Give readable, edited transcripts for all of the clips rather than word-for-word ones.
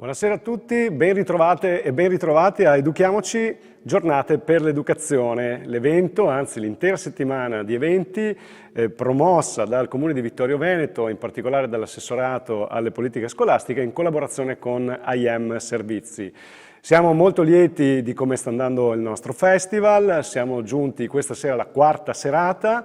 Buonasera a tutti, ben ritrovate e ben ritrovati a Educhiamoci, giornate per l'educazione, l'evento, anzi l'intera settimana di eventi promossa dal Comune di Vittorio Veneto, in particolare dall'assessorato alle politiche scolastiche, in collaborazione con IM Servizi. Siamo molto lieti di come sta andando il nostro festival, siamo giunti questa sera alla quarta serata.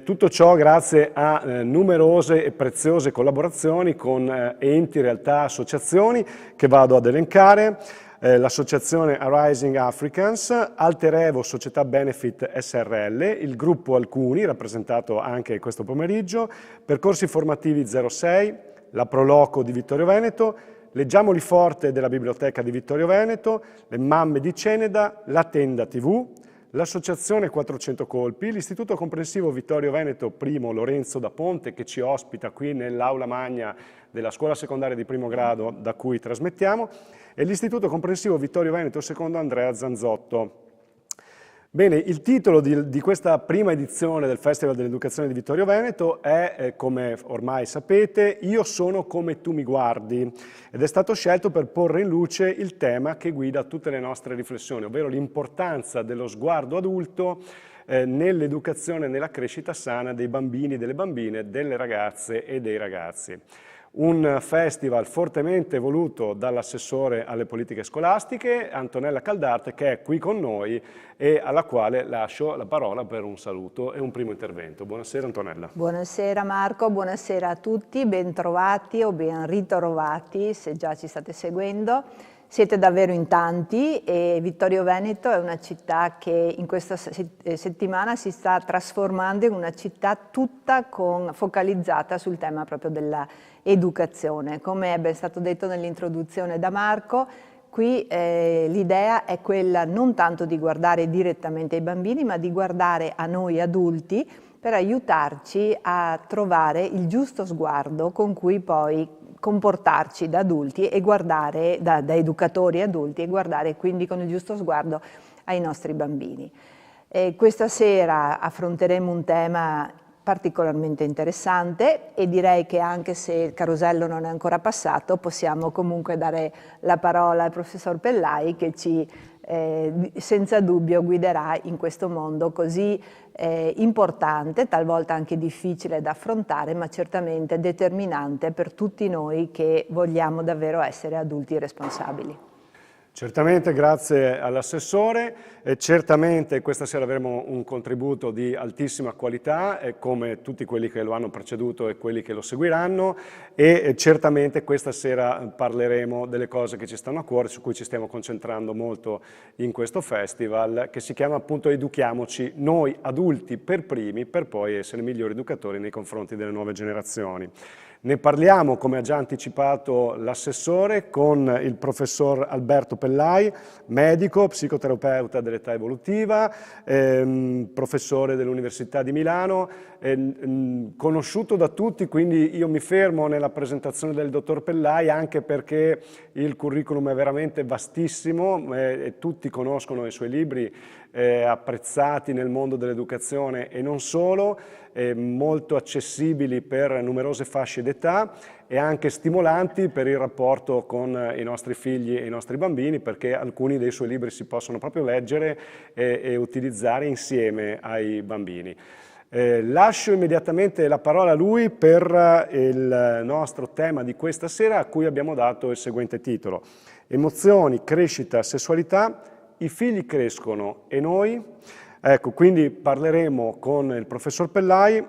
Tutto ciò grazie a numerose e preziose collaborazioni con enti, realtà, associazioni che vado ad elencare. L'associazione Arising Africans, Alter Evo Società Benefit SRL, il gruppo Alcuni, rappresentato anche questo pomeriggio, Percorsi Formativi 06, la Proloco di Vittorio Veneto, Leggiamoli Forte della Biblioteca di Vittorio Veneto, le Mamme di Ceneda, la Tenda TV, l'Associazione 400 Colpi, l'Istituto Comprensivo Vittorio Veneto I Lorenzo da Ponte, che ci ospita qui nell'aula magna della scuola secondaria di primo grado da cui trasmettiamo, e l'Istituto Comprensivo Vittorio Veneto II Andrea Zanzotto. Bene, il titolo di questa prima edizione del Festival dell'Educazione di Vittorio Veneto è, come ormai sapete, Io sono come tu mi guardi, ed è stato scelto per porre in luce il tema che guida tutte le nostre riflessioni, ovvero l'importanza dello sguardo adulto nell'educazione e nella crescita sana dei bambini, delle bambine, delle ragazze e dei ragazzi. Un festival fortemente voluto dall'assessore alle politiche scolastiche, Antonella Caldarte, che è qui con noi e alla quale lascio la parola per un saluto e un primo intervento. Buonasera Antonella. Buonasera Marco, buonasera a tutti, ben trovati o ben ritrovati se già ci state seguendo. Siete davvero in tanti e Vittorio Veneto è una città che in questa settimana si sta trasformando in una città tutta focalizzata sul tema proprio dell'educazione. Come è ben stato detto nell'introduzione da Marco, qui l'idea è quella non tanto di guardare direttamente ai bambini, ma di guardare a noi adulti per aiutarci a trovare il giusto sguardo con cui poi comportarci da adulti e guardare, da educatori adulti, e guardare quindi con il giusto sguardo ai nostri bambini. Questa sera affronteremo un tema particolarmente interessante e direi che anche se il carosello non è ancora passato possiamo comunque dare la parola al professor Pellai che ci senza dubbio guiderà in questo mondo così importante, talvolta anche difficile da affrontare, ma certamente determinante per tutti noi che vogliamo davvero essere adulti responsabili. Certamente, grazie all'assessore. Certamente questa sera avremo un contributo di altissima qualità, come tutti quelli che lo hanno preceduto e quelli che lo seguiranno, e certamente questa sera parleremo delle cose che ci stanno a cuore, su cui ci stiamo concentrando molto in questo festival, che si chiama appunto Educhiamoci, noi adulti per primi, per poi essere migliori educatori nei confronti delle nuove generazioni. Ne parliamo, come ha già anticipato l'assessore, con il professor Alberto Pellai, medico, psicoterapeuta dell'età evolutiva, professore dell'Università di Milano, conosciuto da tutti, quindi io mi fermo nella presentazione del dottor Pellai anche perché il curriculum è veramente vastissimo e tutti conoscono i suoi libri apprezzati nel mondo dell'educazione e non solo, molto accessibili per numerose fasce d'età e anche stimolanti per il rapporto con i nostri figli e i nostri bambini, perché alcuni dei suoi libri si possono proprio leggere e utilizzare insieme ai bambini. Lascio immediatamente la parola a lui per il nostro tema di questa sera, a cui abbiamo dato il seguente titolo: Emozioni, crescita, sessualità, i figli crescono e noi? Ecco, quindi parleremo con il professor Pellai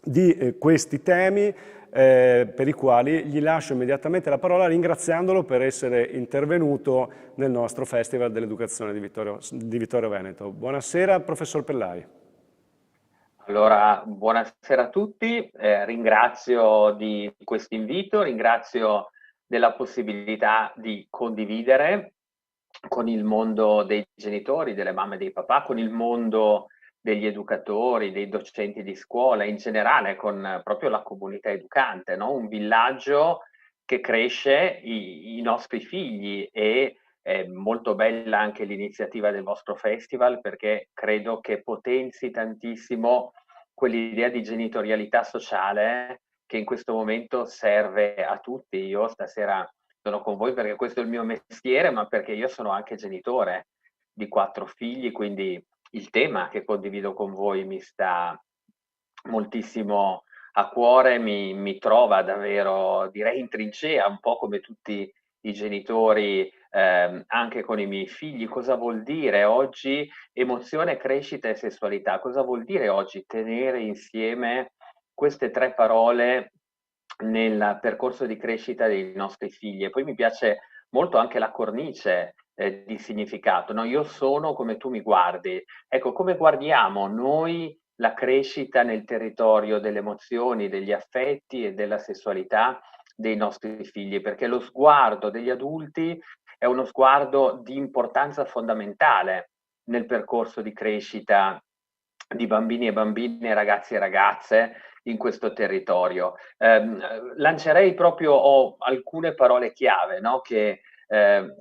di questi temi per i quali gli lascio immediatamente la parola ringraziandolo per essere intervenuto nel nostro Festival dell'Educazione di Vittorio Veneto. Buonasera, professor Pellai. Allora, buonasera a tutti, ringrazio di questo invito, ringrazio della possibilità di condividere con il mondo dei genitori, delle mamme e dei papà, con il mondo degli educatori, dei docenti di scuola, in generale con proprio la comunità educante, no? Un villaggio che cresce i nostri figli e è molto bella anche l'iniziativa del vostro festival perché credo che potenzi tantissimo quell'idea di genitorialità sociale che in questo momento serve a tutti. Io stasera sono con voi perché questo è il mio mestiere, ma perché io sono anche genitore di 4 figli, quindi il tema che condivido con voi mi sta moltissimo a cuore, mi trova davvero, direi, in trincea, un po' come tutti i genitori, anche con i miei figli. Cosa vuol dire oggi emozione, crescita e sessualità? Cosa vuol dire oggi tenere insieme queste 3 parole nel percorso di crescita dei nostri figli? E poi mi piace molto anche la cornice, di significato, no, io sono come tu mi guardi. Ecco, come guardiamo noi la crescita nel territorio delle emozioni, degli affetti e della sessualità dei nostri figli? Perché lo sguardo degli adulti è uno sguardo di importanza fondamentale nel percorso di crescita di bambini e bambine, ragazzi e ragazze in questo territorio. Lancerei proprio alcune parole chiave, no, che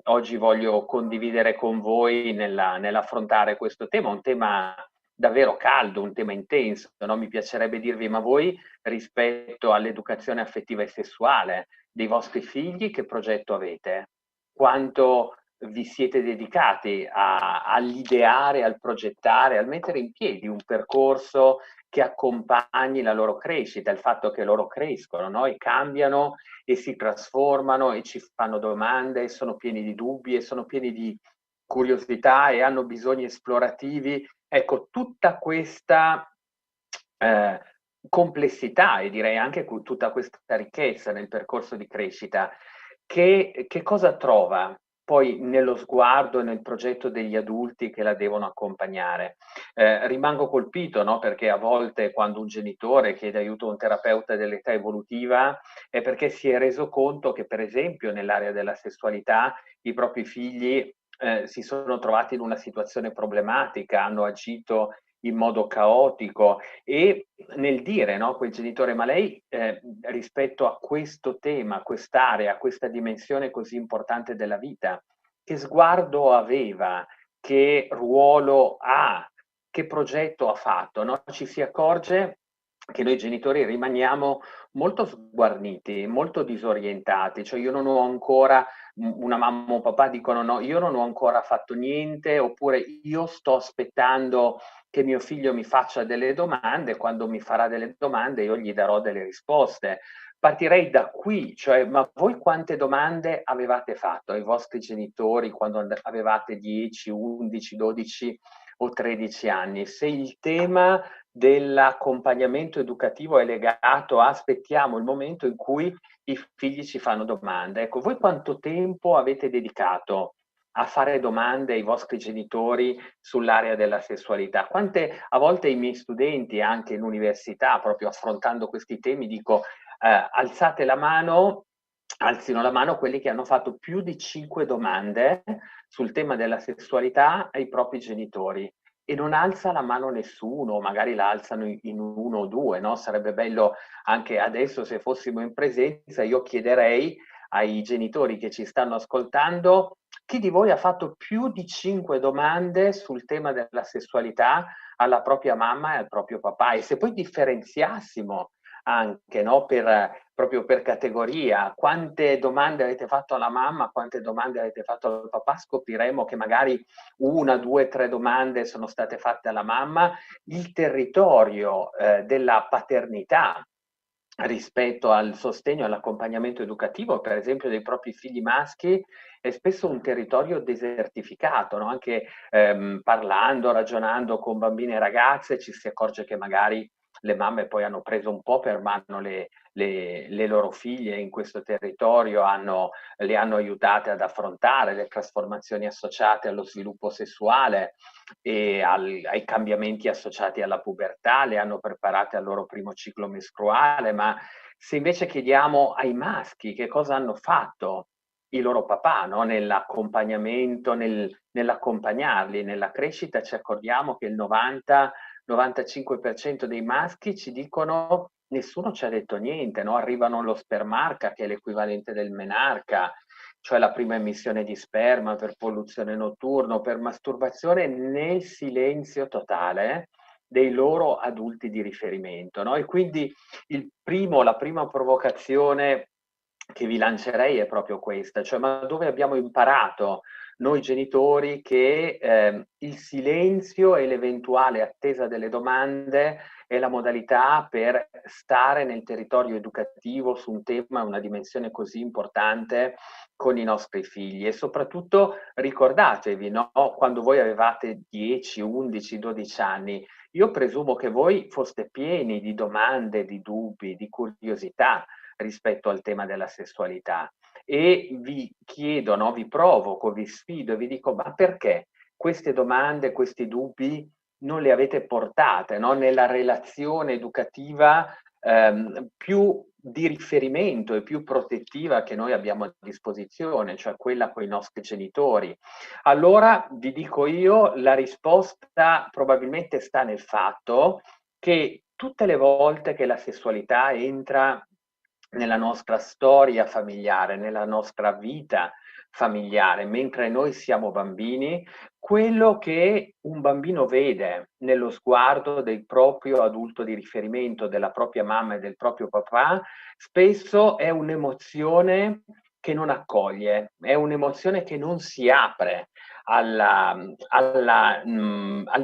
oggi voglio condividere con voi nell'affrontare questo tema, un tema davvero caldo, un tema intenso, no? Mi piacerebbe dirvi, ma voi rispetto all'educazione affettiva e sessuale dei vostri figli, che progetto avete? Quanto vi siete dedicati all'ideare, al progettare, al mettere in piedi un percorso che accompagni la loro crescita, il fatto che loro crescono, no? E cambiano e si trasformano e ci fanno domande, e sono pieni di dubbi e sono pieni di curiosità e hanno bisogni esplorativi. Ecco, tutta questa complessità e direi anche tutta questa ricchezza nel percorso di crescita, che cosa trova poi nello sguardo e nel progetto degli adulti che la devono accompagnare? Rimango colpito, no? Perché a volte quando un genitore chiede aiuto a un terapeuta dell'età evolutiva è perché si è reso conto che, per esempio, nell'area della sessualità i propri figli si sono trovati in una situazione problematica, hanno agito in modo caotico e nel dire, no, quel genitore, ma lei rispetto a questo tema, a quest'area, a questa dimensione così importante della vita, che sguardo aveva, che ruolo ha, che progetto ha fatto, no? Ci si accorge che noi genitori rimaniamo molto sguarniti, molto disorientati, cioè io non ho ancora, una mamma o un papà dicono no, io non ho ancora fatto niente, oppure io sto aspettando che mio figlio mi faccia delle domande, quando mi farà delle domande io gli darò delle risposte. Partirei da qui, cioè, ma voi quante domande avevate fatto ai vostri genitori quando avevate 10, 11, 12 o 13 anni? Se il tema dell'accompagnamento educativo è legato a aspettiamo il momento in cui i figli ci fanno domande. Ecco, voi quanto tempo avete dedicato a fare domande ai vostri genitori sull'area della sessualità? Quante a volte i miei studenti, anche in università, proprio affrontando questi temi, dico alzate la mano, alzino la mano quelli che hanno fatto più di 5 domande sul tema della sessualità ai propri genitori. E non alza la mano nessuno, magari la alzano in uno o due, no? Sarebbe bello anche adesso, se fossimo in presenza, io chiederei ai genitori che ci stanno ascoltando, chi di voi ha fatto più di 5 domande sul tema della sessualità alla propria mamma e al proprio papà? E se poi differenziassimo anche, no, proprio per categoria, quante domande avete fatto alla mamma, quante domande avete fatto al papà, scopriremo che magari 1, 2, 3 domande sono state fatte alla mamma. Il territorio della paternità rispetto al sostegno e all'accompagnamento educativo, per esempio dei propri figli maschi, è spesso un territorio desertificato, no? Anche parlando, ragionando con bambine e ragazze ci si accorge che magari le mamme poi hanno preso un po' per mano le loro figlie in questo territorio, le hanno aiutate ad affrontare le trasformazioni associate allo sviluppo sessuale e ai cambiamenti associati alla pubertà, le hanno preparate al loro primo ciclo mestruale, ma se invece chiediamo ai maschi che cosa hanno fatto i loro papà, no? Nell'accompagnamento, nell'accompagnarli, nella crescita, ci accorgiamo che il 90-95% dei maschi ci dicono nessuno ci ha detto niente, no? Arrivano allo spermarca, che è l'equivalente del menarca, cioè la prima emissione di sperma per polluzione notturna o per masturbazione nel silenzio totale dei loro adulti di riferimento, no? E quindi la prima provocazione che vi lancerei è proprio questa, cioè ma dove abbiamo imparato noi genitori che il silenzio e l'eventuale attesa delle domande è la modalità per stare nel territorio educativo su un tema, una dimensione così importante con i nostri figli. E soprattutto ricordatevi, no? Quando voi avevate 10, 11, 12 anni, io presumo che voi foste pieni di domande, di dubbi, di curiosità rispetto al tema della sessualità e vi chiedo, no, vi provoco, vi sfido e vi dico ma perché queste domande, questi dubbi non le avete portate, no, nella relazione educativa più di riferimento e più protettiva che noi abbiamo a disposizione, cioè quella con i nostri genitori. Allora vi dico io, la risposta probabilmente sta nel fatto che tutte le volte che la sessualità entra nella nostra storia familiare, nella nostra vita familiare, mentre noi siamo bambini, quello che un bambino vede nello sguardo del proprio adulto di riferimento, della propria mamma e del proprio papà, spesso è un'emozione che non accoglie, è un'emozione che non si apre al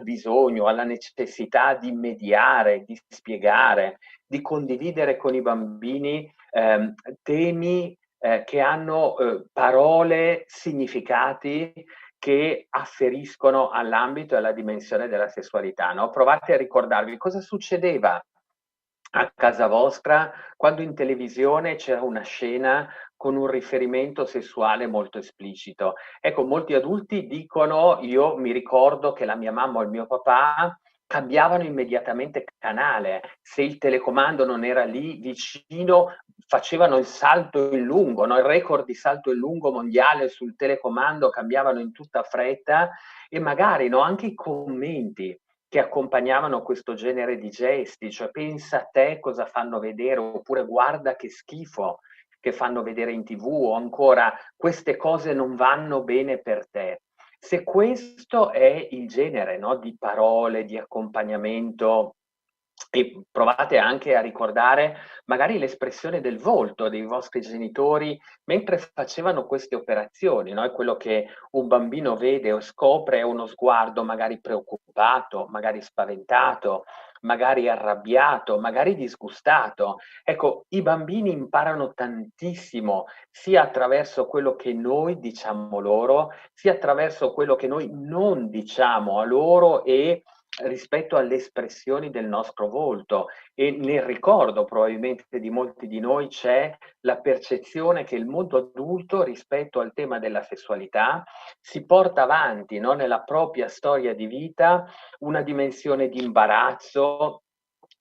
bisogno, alla necessità di mediare, di spiegare, di condividere con i bambini temi che hanno parole, significati che afferiscono all'ambito e alla dimensione della sessualità, no? Provate a ricordarvi cosa succedeva a casa vostra quando in televisione c'era una scena con un riferimento sessuale molto esplicito. Ecco, molti adulti dicono, io mi ricordo che la mia mamma o il mio papà cambiavano immediatamente canale, se il telecomando non era lì vicino facevano il salto in lungo, no? Il record di salto in lungo mondiale sul telecomando cambiavano in tutta fretta e magari, no, anche i commenti che accompagnavano questo genere di gesti, cioè pensa a te cosa fanno vedere, oppure guarda che schifo che fanno vedere in TV, o ancora queste cose non vanno bene per te. Se questo è il genere, no, di parole, di accompagnamento, e provate anche a ricordare magari l'espressione del volto dei vostri genitori mentre facevano queste operazioni, no? È quello che un bambino vede o scopre è uno sguardo magari preoccupato, magari spaventato, magari arrabbiato, magari disgustato. Ecco, i bambini imparano tantissimo sia attraverso quello che noi diciamo loro, sia attraverso quello che noi non diciamo a loro e rispetto alle espressioni del nostro volto e nel ricordo probabilmente di molti di noi c'è la percezione che il mondo adulto rispetto al tema della sessualità si porta avanti, no? Nella propria storia di vita una dimensione di imbarazzo,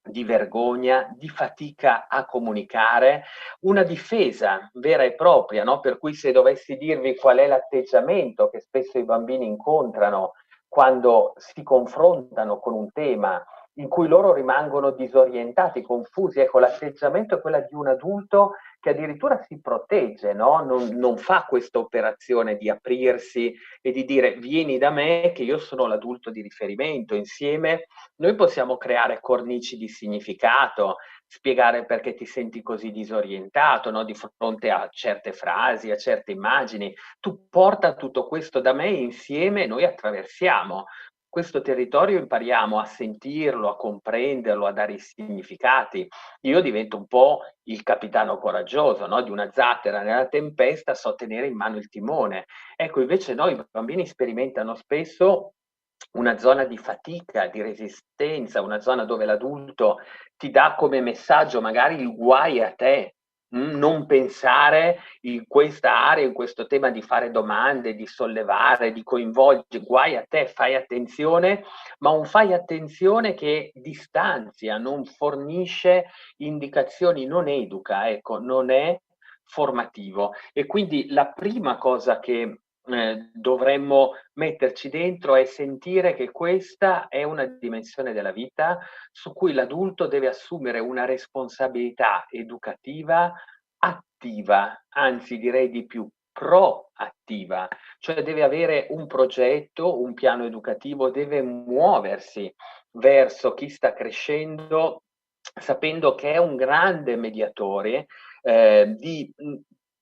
di vergogna, di fatica a comunicare, una difesa vera e propria, no? Per cui se dovessi dirvi qual è l'atteggiamento che spesso i bambini incontrano quando si confrontano con un tema in cui loro rimangono disorientati, confusi, ecco, l'atteggiamento è quello di un adulto che addirittura si protegge, no? Non fa questa operazione di aprirsi e di dire vieni da me che io sono l'adulto di riferimento, insieme noi possiamo creare cornici di significato, spiegare perché ti senti così disorientato, no? Di fronte a certe frasi, a certe immagini. Tu porta tutto questo da me e insieme noi attraversiamo questo territorio, impariamo a sentirlo, a comprenderlo, a dare i significati. Io divento un po' il capitano coraggioso, no? Di una zattera nella tempesta, so tenere in mano il timone. Ecco, invece noi i bambini sperimentano spesso una zona di fatica, di resistenza, una zona dove l'adulto ti dà come messaggio magari il guai a te, non pensare in questa area, in questo tema di fare domande, di sollevare, di coinvolgere, guai a te, fai attenzione, ma un fai attenzione che distanzia, non fornisce indicazioni, non educa, ecco, non è formativo. E quindi la prima cosa che dovremmo metterci dentro è sentire che questa è una dimensione della vita su cui l'adulto deve assumere una responsabilità educativa attiva, anzi direi di più proattiva, cioè deve avere un progetto, un piano educativo, deve muoversi verso chi sta crescendo sapendo che è un grande mediatore di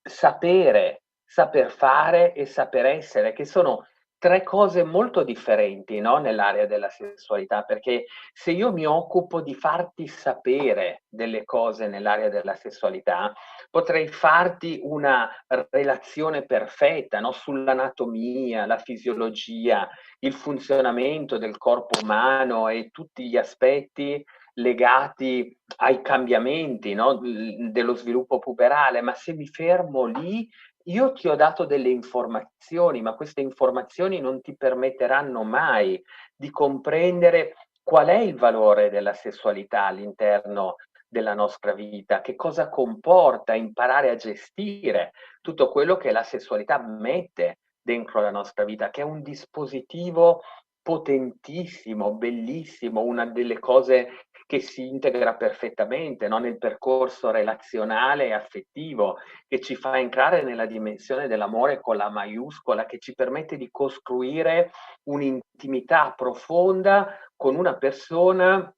sapere, saper fare e saper essere, che sono tre cose molto differenti, no? Nell'area della sessualità, perché se io mi occupo di farti sapere delle cose nell'area della sessualità, potrei farti una relazione perfetta, no? Sull'anatomia, la fisiologia, il funzionamento del corpo umano e tutti gli aspetti legati ai cambiamenti, no? Dello sviluppo puberale, ma se mi fermo lì, io ti ho dato delle informazioni, ma queste informazioni non ti permetteranno mai di comprendere qual è il valore della sessualità all'interno della nostra vita, che cosa comporta imparare a gestire tutto quello che la sessualità mette dentro la nostra vita, che è un dispositivo potentissimo, bellissimo, una delle cose che si integra perfettamente, no? Nel percorso relazionale e affettivo, che ci fa entrare nella dimensione dell'amore con la maiuscola, che ci permette di costruire un'intimità profonda con una persona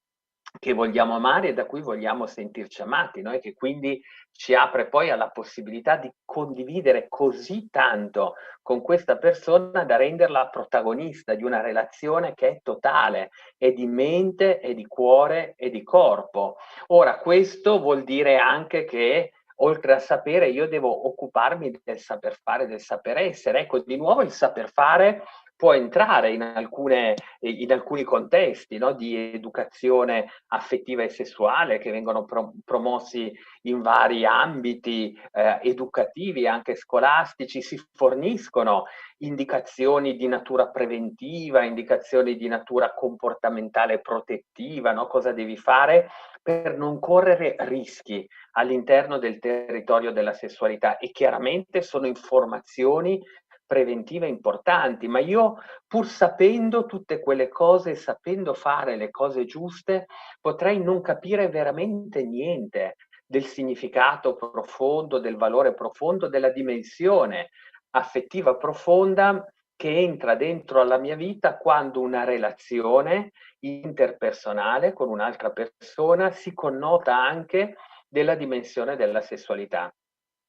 che vogliamo amare e da cui vogliamo sentirci amati, no? E che quindi ci apre poi alla possibilità di condividere così tanto con questa persona da renderla protagonista di una relazione che è totale, è di mente, è di cuore, è di corpo. Ora, questo vuol dire anche che oltre a sapere, io devo occuparmi del saper fare, del saper essere. Ecco, di nuovo il saper fare può entrare in alcuni contesti, no? Di educazione affettiva e sessuale che vengono promossi in vari ambiti educativi, anche scolastici, si forniscono indicazioni di natura preventiva, indicazioni di natura comportamentale protettiva, no? Cosa devi fare per non correre rischi all'interno del territorio della sessualità, e chiaramente sono informazioni preventive importanti, ma io pur sapendo tutte quelle cose, sapendo fare le cose giuste, potrei non capire veramente niente del significato profondo, del valore profondo, della dimensione affettiva profonda che entra dentro alla mia vita quando una relazione interpersonale con un'altra persona si connota anche della dimensione della sessualità.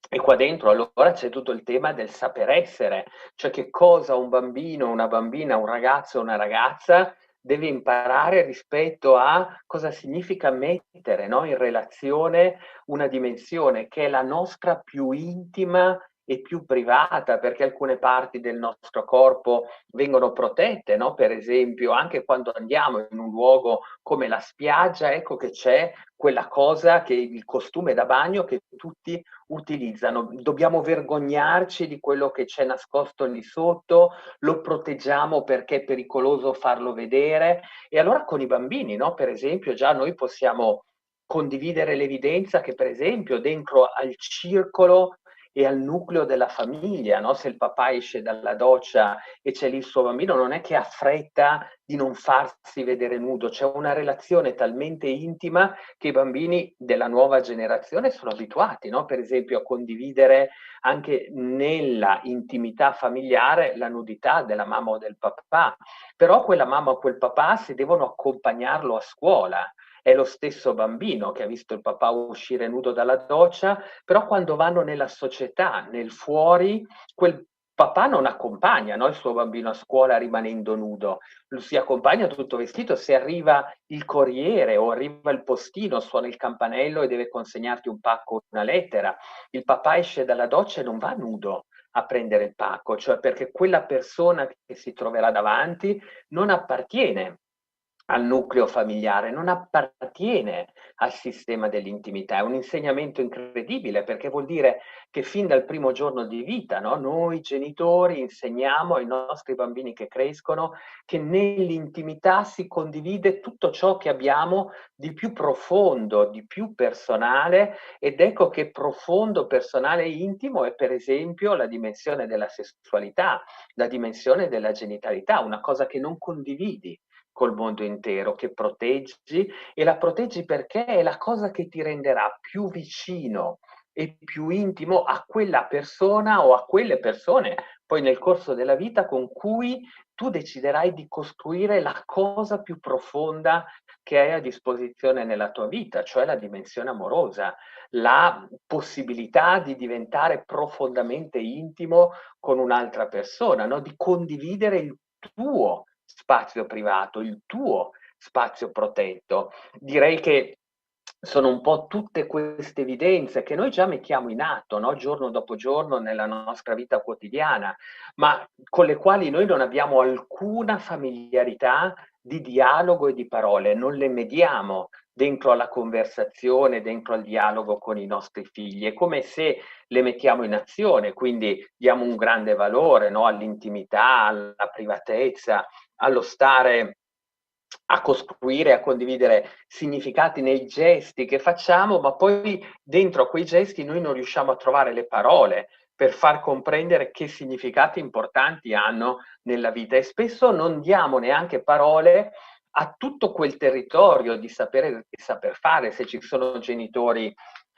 E qua dentro allora c'è tutto il tema del saper essere, cioè che cosa un bambino, una bambina, un ragazzo, una ragazza deve imparare rispetto a cosa significa mettere, no, in relazione una dimensione che è la nostra più intima e più privata, perché alcune parti del nostro corpo vengono protette, no? Per esempio, anche quando andiamo in un luogo come la spiaggia, ecco che c'è quella cosa che il costume da bagno che tutti utilizzano. Dobbiamo vergognarci di quello che c'è nascosto lì sotto, lo proteggiamo perché è pericoloso farlo vedere. E allora con i bambini, no? Per esempio, già noi possiamo condividere l'evidenza che, per esempio, dentro al circolo e al nucleo della famiglia, no? Se il papà esce dalla doccia e c'è lì il suo bambino, non è che ha fretta di non farsi vedere nudo, c'è una relazione talmente intima che i bambini della nuova generazione sono abituati, no? Per esempio a condividere anche nella intimità familiare la nudità della mamma o del papà, però quella mamma o quel papà se devono accompagnarlo a scuola, è lo stesso bambino che ha visto il papà uscire nudo dalla doccia, però quando vanno nella società, nel fuori, quel papà non accompagna, no, il suo bambino a scuola rimanendo nudo, lo si accompagna tutto vestito. Se arriva il corriere o arriva il postino, suona il campanello e deve consegnarti un pacco o una lettera, il papà esce dalla doccia e non va nudo a prendere il pacco, cioè perché quella persona che si troverà davanti non appartiene al nucleo familiare, non appartiene al sistema dell'intimità. È un insegnamento incredibile, perché vuol dire che fin dal primo giorno di vita, no, noi genitori insegniamo ai nostri bambini che crescono che nell'intimità si condivide tutto ciò che abbiamo di più profondo, di più personale, ed ecco che profondo, personale e intimo è per esempio la dimensione della sessualità, la dimensione della genitalità, una cosa che non condividi col mondo intero, che proteggi, e la proteggi perché è la cosa che ti renderà più vicino e più intimo a quella persona o a quelle persone poi nel corso della vita con cui tu deciderai di costruire la cosa più profonda che hai a disposizione nella tua vita, cioè la dimensione amorosa, la possibilità di diventare profondamente intimo con un'altra persona, no? Di condividere il tuo spazio privato, il tuo spazio protetto. Direi che sono un po' tutte queste evidenze che noi già mettiamo in atto, no? Giorno dopo giorno nella nostra vita quotidiana, ma con le quali noi non abbiamo alcuna familiarità di dialogo e di parole, non le mediamo dentro alla conversazione, dentro al dialogo con i nostri figli. È come se le mettiamo in azione, quindi diamo un grande valore, no? All'intimità, alla privatezza, allo stare a costruire, a condividere significati nei gesti che facciamo, ma poi dentro a quei gesti noi non riusciamo a trovare le parole per far comprendere che significati importanti hanno nella vita e spesso non diamo neanche parole a tutto quel territorio di sapere e saper fare. Se ci sono genitori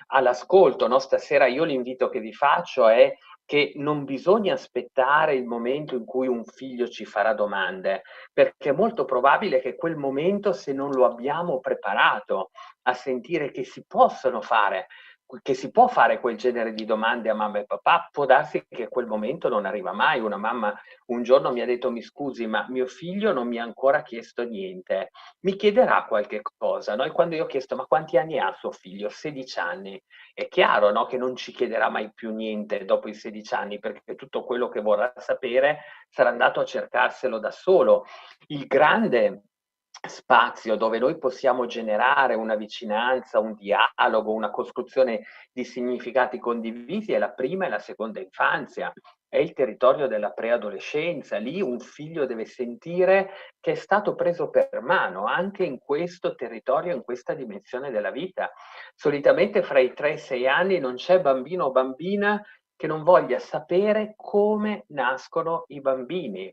all'ascolto, no? Stasera io l'invito che vi faccio è che non bisogna aspettare il momento in cui un figlio ci farà domande, perché è molto probabile che quel momento, se non lo abbiamo preparato a sentire che si possono fare, che si può fare quel genere di domande a mamma e papà, può darsi che quel momento non arriva mai. Una mamma un giorno mi ha detto: mi scusi, ma mio figlio non mi ha ancora chiesto niente, mi chiederà qualche cosa, no? E quando io ho chiesto: ma quanti anni ha suo figlio? 16 anni. È chiaro, no, che non ci chiederà mai più niente dopo i 16 anni, perché tutto quello che vorrà sapere sarà andato a cercarselo da solo. Il grande spazio dove noi possiamo generare una vicinanza, un dialogo, una costruzione di significati condivisi è la prima e la seconda infanzia, è il territorio della preadolescenza. Lì un figlio deve sentire che è stato preso per mano anche in questo territorio, in questa dimensione della vita. Solitamente fra i 3 e i 6 anni non c'è bambino o bambina che non voglia sapere come nascono i bambini.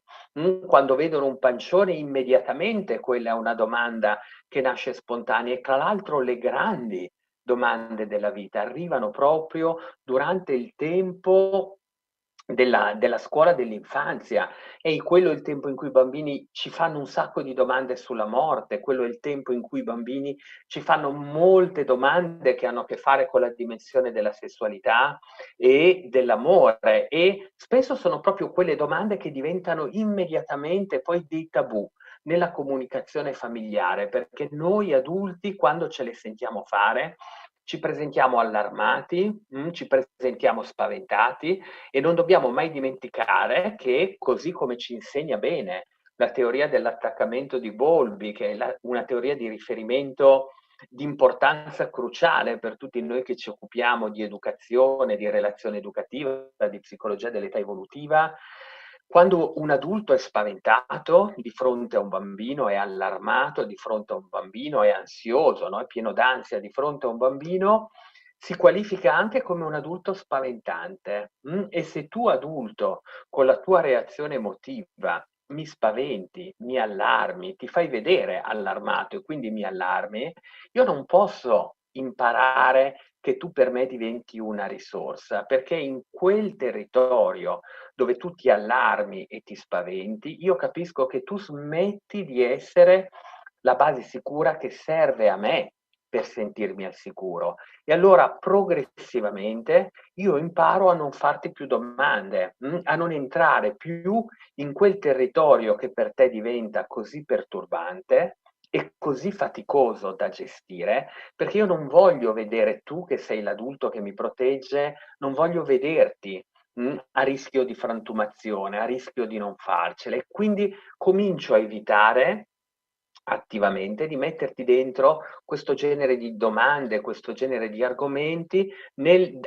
Quando vedono un pancione immediatamente quella è una domanda che nasce spontanea e tra l'altro le grandi domande della vita arrivano proprio durante il tempo della scuola dell'infanzia. E quello è il tempo in cui i bambini ci fanno un sacco di domande sulla morte, quello è il tempo in cui i bambini ci fanno molte domande che hanno a che fare con la dimensione della sessualità e dell'amore e spesso sono proprio quelle domande che diventano immediatamente poi dei tabù nella comunicazione familiare, perché noi adulti quando ce le sentiamo fare ci presentiamo allarmati, ci presentiamo spaventati e non dobbiamo mai dimenticare che, così come ci insegna bene la teoria dell'attaccamento di Bowlby, che è una teoria di riferimento di importanza cruciale per tutti noi che ci occupiamo di educazione, di relazione educativa, di psicologia dell'età evolutiva, quando un adulto è spaventato di fronte a un bambino, è allarmato di fronte a un bambino, è ansioso, no? È pieno d'ansia di fronte a un bambino, si qualifica anche come un adulto spaventante. E se tu adulto, con la tua reazione emotiva, mi spaventi, mi allarmi, ti fai vedere allarmato e quindi mi allarmi, io non posso imparare che tu per me diventi una risorsa, perché in quel territorio dove tu ti allarmi e ti spaventi, io capisco che tu smetti di essere la base sicura che serve a me per sentirmi al sicuro. E allora progressivamente io imparo a non farti più domande, a non entrare più in quel territorio che per te diventa così perturbante e così faticoso da gestire, perché io non voglio vedere tu che sei l'adulto che mi protegge, non voglio vederti a rischio di frantumazione, a rischio di non farcela. E quindi comincio a evitare attivamente di metterti dentro questo genere di domande, questo genere di argomenti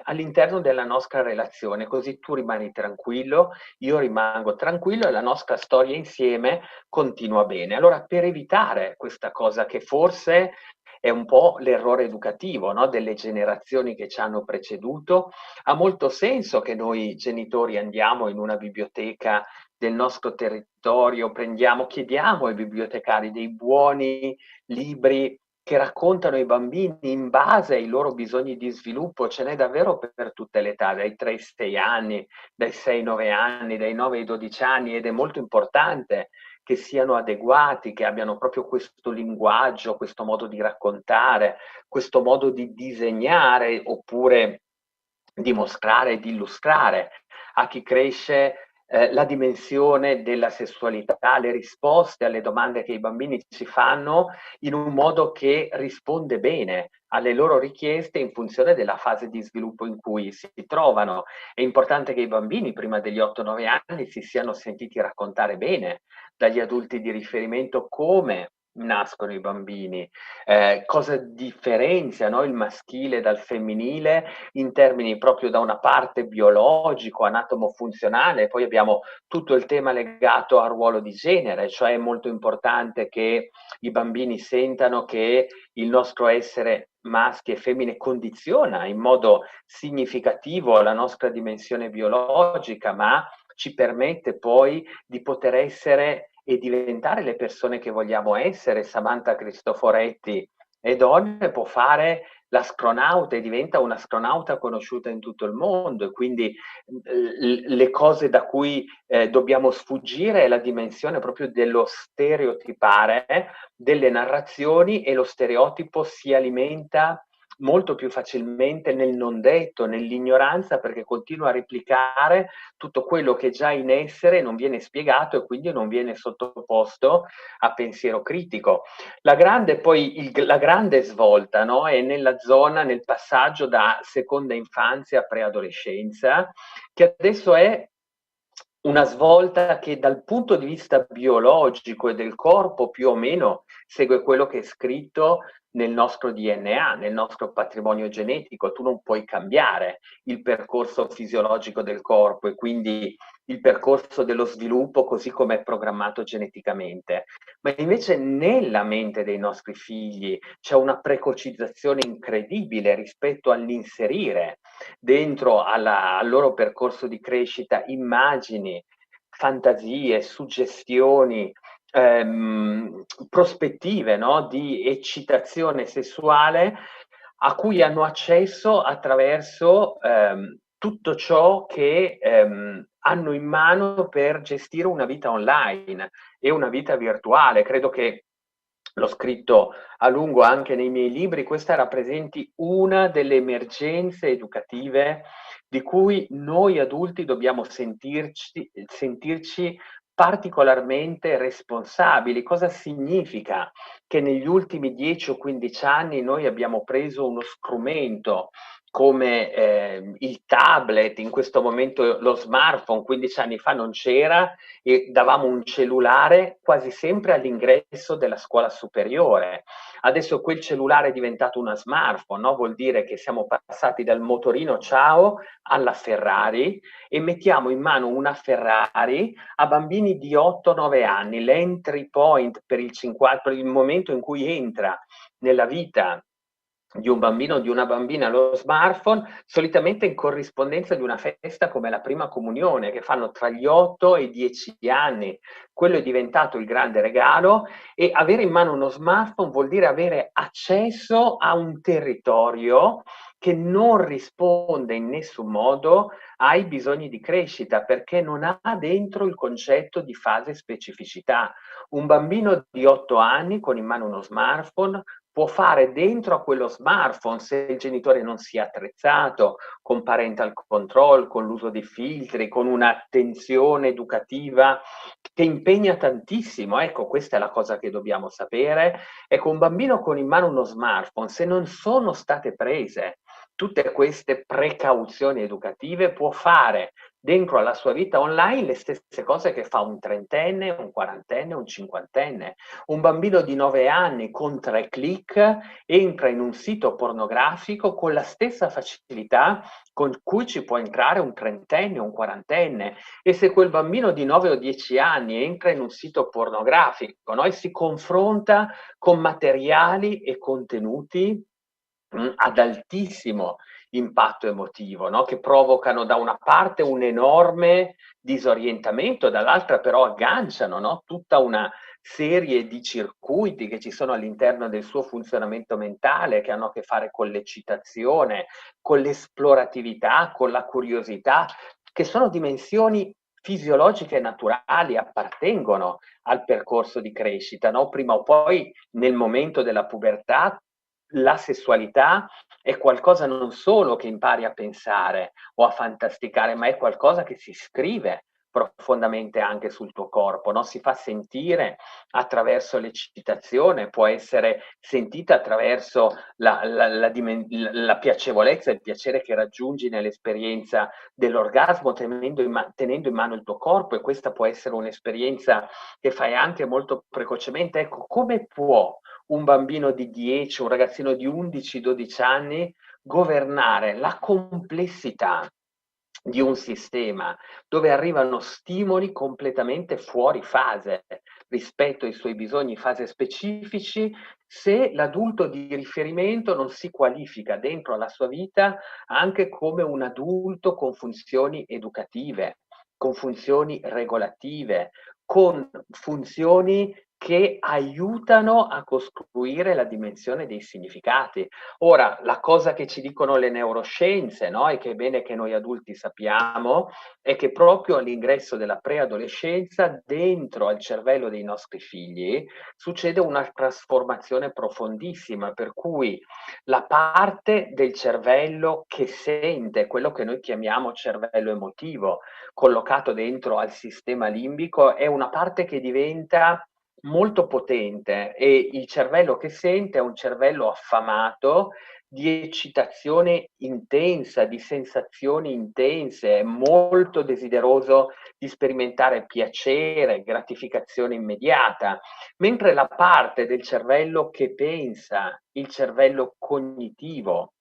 all'interno della nostra relazione, così tu rimani tranquillo, io rimango tranquillo e la nostra storia insieme continua bene. Allora, per evitare questa cosa che forse è un po' l'errore educativo, no? Delle generazioni che ci hanno preceduto, ha molto senso che noi genitori andiamo in una biblioteca del nostro territorio, chiediamo ai bibliotecari dei buoni libri che raccontano i bambini in base ai loro bisogni di sviluppo, ce n'è davvero per tutte le età, dai 3 ai 6 anni, dai 6 ai 9 anni, dai 9 ai 12 anni, ed è molto importante che siano adeguati, che abbiano proprio questo linguaggio, questo modo di raccontare, questo modo di disegnare oppure di mostrare e di illustrare a chi cresce la dimensione della sessualità, le risposte alle domande che i bambini ci fanno in un modo che risponde bene alle loro richieste in funzione della fase di sviluppo in cui si trovano. È importante che i bambini prima degli 8-9 anni si siano sentiti raccontare bene dagli adulti di riferimento come nascono i bambini, cosa differenzia, no, il maschile dal femminile in termini proprio da una parte biologico, anatomo-funzionale, poi abbiamo tutto il tema legato al ruolo di genere, cioè è molto importante che i bambini sentano che il nostro essere maschi e femmine condiziona in modo significativo la nostra dimensione biologica, ma ci permette poi di poter essere e diventare le persone che vogliamo essere. Samantha Cristoforetti è donna e può fare l'astronauta e diventa un'astronauta conosciuta in tutto il mondo, e quindi le cose da cui dobbiamo sfuggire è la dimensione proprio dello stereotipare delle narrazioni, e lo stereotipo si alimenta molto più facilmente nel non detto, nell'ignoranza, perché continua a replicare tutto quello che è già in essere, non viene spiegato e quindi non viene sottoposto a pensiero critico. La grande svolta, no, è nella zona, nel passaggio da seconda infanzia a preadolescenza, che adesso è una svolta che dal punto di vista biologico e del corpo più o meno segue quello che è scritto nel nostro DNA, nel nostro patrimonio genetico. Tu non puoi cambiare il percorso fisiologico del corpo e quindi il percorso dello sviluppo così come è programmato geneticamente. Ma invece nella mente dei nostri figli c'è una precocizzazione incredibile rispetto all'inserire dentro al loro percorso di crescita immagini, fantasie, suggestioni, prospettive, no, di eccitazione sessuale a cui hanno accesso attraverso tutto ciò che hanno in mano per gestire una vita online e una vita virtuale. Credo che l'ho scritto a lungo anche nei miei libri, questa rappresenti una delle emergenze educative di cui noi adulti dobbiamo sentirci particolarmente responsabili. Cosa significa? Che negli ultimi 10 o 15 anni noi abbiamo preso uno strumento come il tablet, in questo momento lo smartphone, 15 anni fa non c'era, e davamo un cellulare quasi sempre all'ingresso della scuola superiore. Adesso quel cellulare è diventato una smartphone, no? Vuol dire che siamo passati dal motorino ciao alla Ferrari, e mettiamo in mano una Ferrari a bambini di 8-9 anni. L'entry point per il momento in cui entra nella vita di un bambino o di una bambina lo smartphone, solitamente in corrispondenza di una festa come la prima comunione, che fanno tra gli 8 e i 10 anni. Quello è diventato il grande regalo, e avere in mano uno smartphone vuol dire avere accesso a un territorio che non risponde in nessun modo ai bisogni di crescita, perché non ha dentro il concetto di fase specificità. Un bambino di 8 anni con in mano uno smartphone può fare dentro a quello smartphone, se il genitore non sia attrezzato, con parental control, con l'uso di filtri, con un'attenzione educativa che impegna tantissimo. Ecco, questa è la cosa che dobbiamo sapere. Ecco, un bambino con in mano uno smartphone, se non sono state prese tutte queste precauzioni educative, può fare dentro alla sua vita online le stesse cose che fa un trentenne, un quarantenne, un cinquantenne. Un bambino di 9 anni con 3 click entra in un sito pornografico con la stessa facilità con cui ci può entrare un trentenne, un quarantenne. E se quel bambino di 9 o 10 anni entra in un sito pornografico, no, e si confronta con materiali e contenuti ad altissimo impatto emotivo, no? Che provocano da una parte un enorme disorientamento, dall'altra però agganciano, no? Tutta una serie di circuiti che ci sono all'interno del suo funzionamento mentale, che hanno a che fare con l'eccitazione, con l'esploratività, con la curiosità, che sono dimensioni fisiologiche e naturali, appartengono al percorso di crescita, no? Prima o poi nel momento della pubertà la sessualità è qualcosa non solo che impari a pensare o a fantasticare, ma è qualcosa che si scrive profondamente anche sul tuo corpo, no? Si fa sentire attraverso l'eccitazione, può essere sentita attraverso la piacevolezza, il piacere che raggiungi nell'esperienza dell'orgasmo tenendo in mano il tuo corpo, e questa può essere un'esperienza che fai anche molto precocemente. Ecco, come può un bambino di 10, un ragazzino di 11-12 anni governare la complessità di un sistema dove arrivano stimoli completamente fuori fase rispetto ai suoi bisogni, fase specifici, se l'adulto di riferimento non si qualifica dentro alla sua vita anche come un adulto con funzioni educative, con funzioni regolative, con funzioni che aiutano a costruire la dimensione dei significati. Ora, la cosa che ci dicono le neuroscienze, no? E che è bene che noi adulti sappiamo, è che proprio all'ingresso della preadolescenza, dentro al cervello dei nostri figli, succede una trasformazione profondissima, per cui la parte del cervello che sente, quello che noi chiamiamo cervello emotivo, collocato dentro al sistema limbico, è una parte che diventa molto potente, e il cervello che sente è un cervello affamato di eccitazione intensa, di sensazioni intense, è molto desideroso di sperimentare piacere, gratificazione immediata, mentre la parte del cervello che pensa, il cervello cognitivo,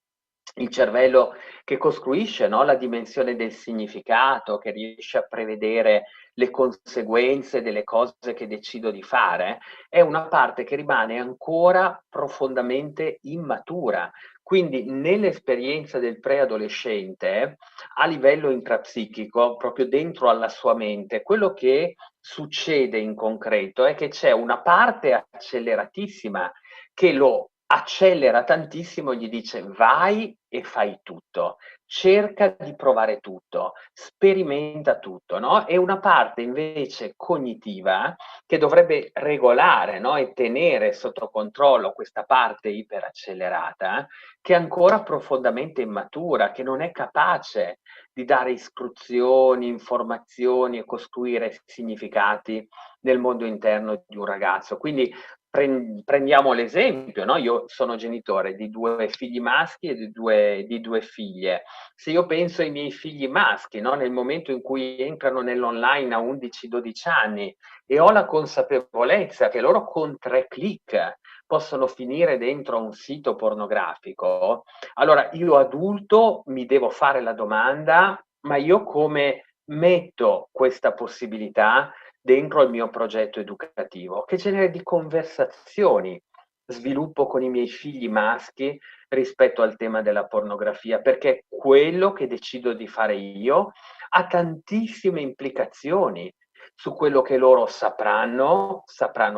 il cervello che costruisce, no, la dimensione del significato, che riesce a prevedere le conseguenze delle cose che decido di fare, è una parte che rimane ancora profondamente immatura. Quindi nell'esperienza del preadolescente, a livello intrapsichico, proprio dentro alla sua mente, quello che succede in concreto è che c'è una parte acceleratissima che lo accelera tantissimo, gli dice vai e fai tutto, cerca di provare tutto, sperimenta tutto, no? E una parte invece cognitiva che dovrebbe regolare, no? E tenere sotto controllo questa parte iperaccelerata, che è ancora profondamente immatura, che non è capace di dare istruzioni, informazioni e costruire significati nel mondo interno di un ragazzo. Quindi prendiamo l'esempio, no? Io sono genitore di 2 figli maschi e di due figlie. Se io penso ai miei figli maschi, no? Nel momento in cui entrano nell'online a 11-12 anni e ho la consapevolezza che loro con 3 click possono finire dentro un sito pornografico, allora io adulto mi devo fare la domanda: ma io come metto questa possibilità dentro al mio progetto educativo? Che genere di conversazioni sviluppo con i miei figli maschi rispetto al tema della pornografia? Perché quello che decido di fare io ha tantissime implicazioni su quello che loro sapranno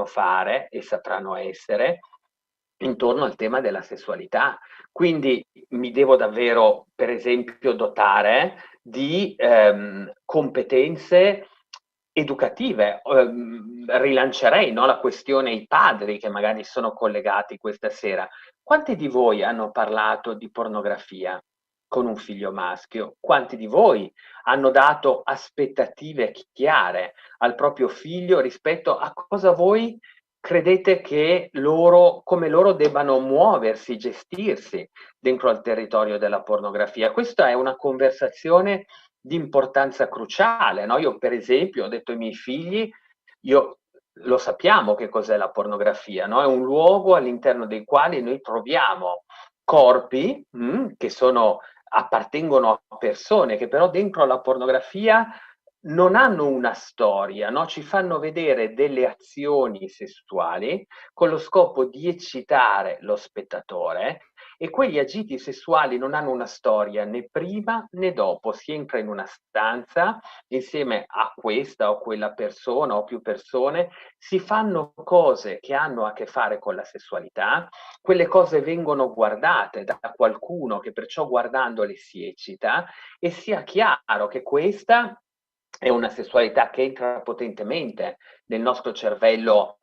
fare e sapranno essere intorno al tema della sessualità. Quindi mi devo davvero, per esempio, dotare di competenze educative. Rilancerei, no, la questione ai padri che magari sono collegati questa sera. Quanti di voi hanno parlato di pornografia con un figlio maschio? Quanti di voi hanno dato aspettative chiare al proprio figlio rispetto a cosa voi credete che loro, come loro debbano muoversi, gestirsi dentro al territorio della pornografia? Questa è una conversazione di importanza cruciale, no? Io per esempio ho detto ai miei figli, lo sappiamo che cos'è la pornografia, no? È un luogo all'interno dei quali noi troviamo corpi che appartengono a persone che però dentro la pornografia non hanno una storia, no? Ci fanno vedere delle azioni sessuali con lo scopo di eccitare lo spettatore, e quegli agiti sessuali non hanno una storia né prima né dopo. Si entra in una stanza insieme a questa o quella persona o più persone, si fanno cose che hanno a che fare con la sessualità, quelle cose vengono guardate da qualcuno che perciò guardandole si eccita, e sia chiaro che questa è una sessualità che entra potentemente nel nostro cervello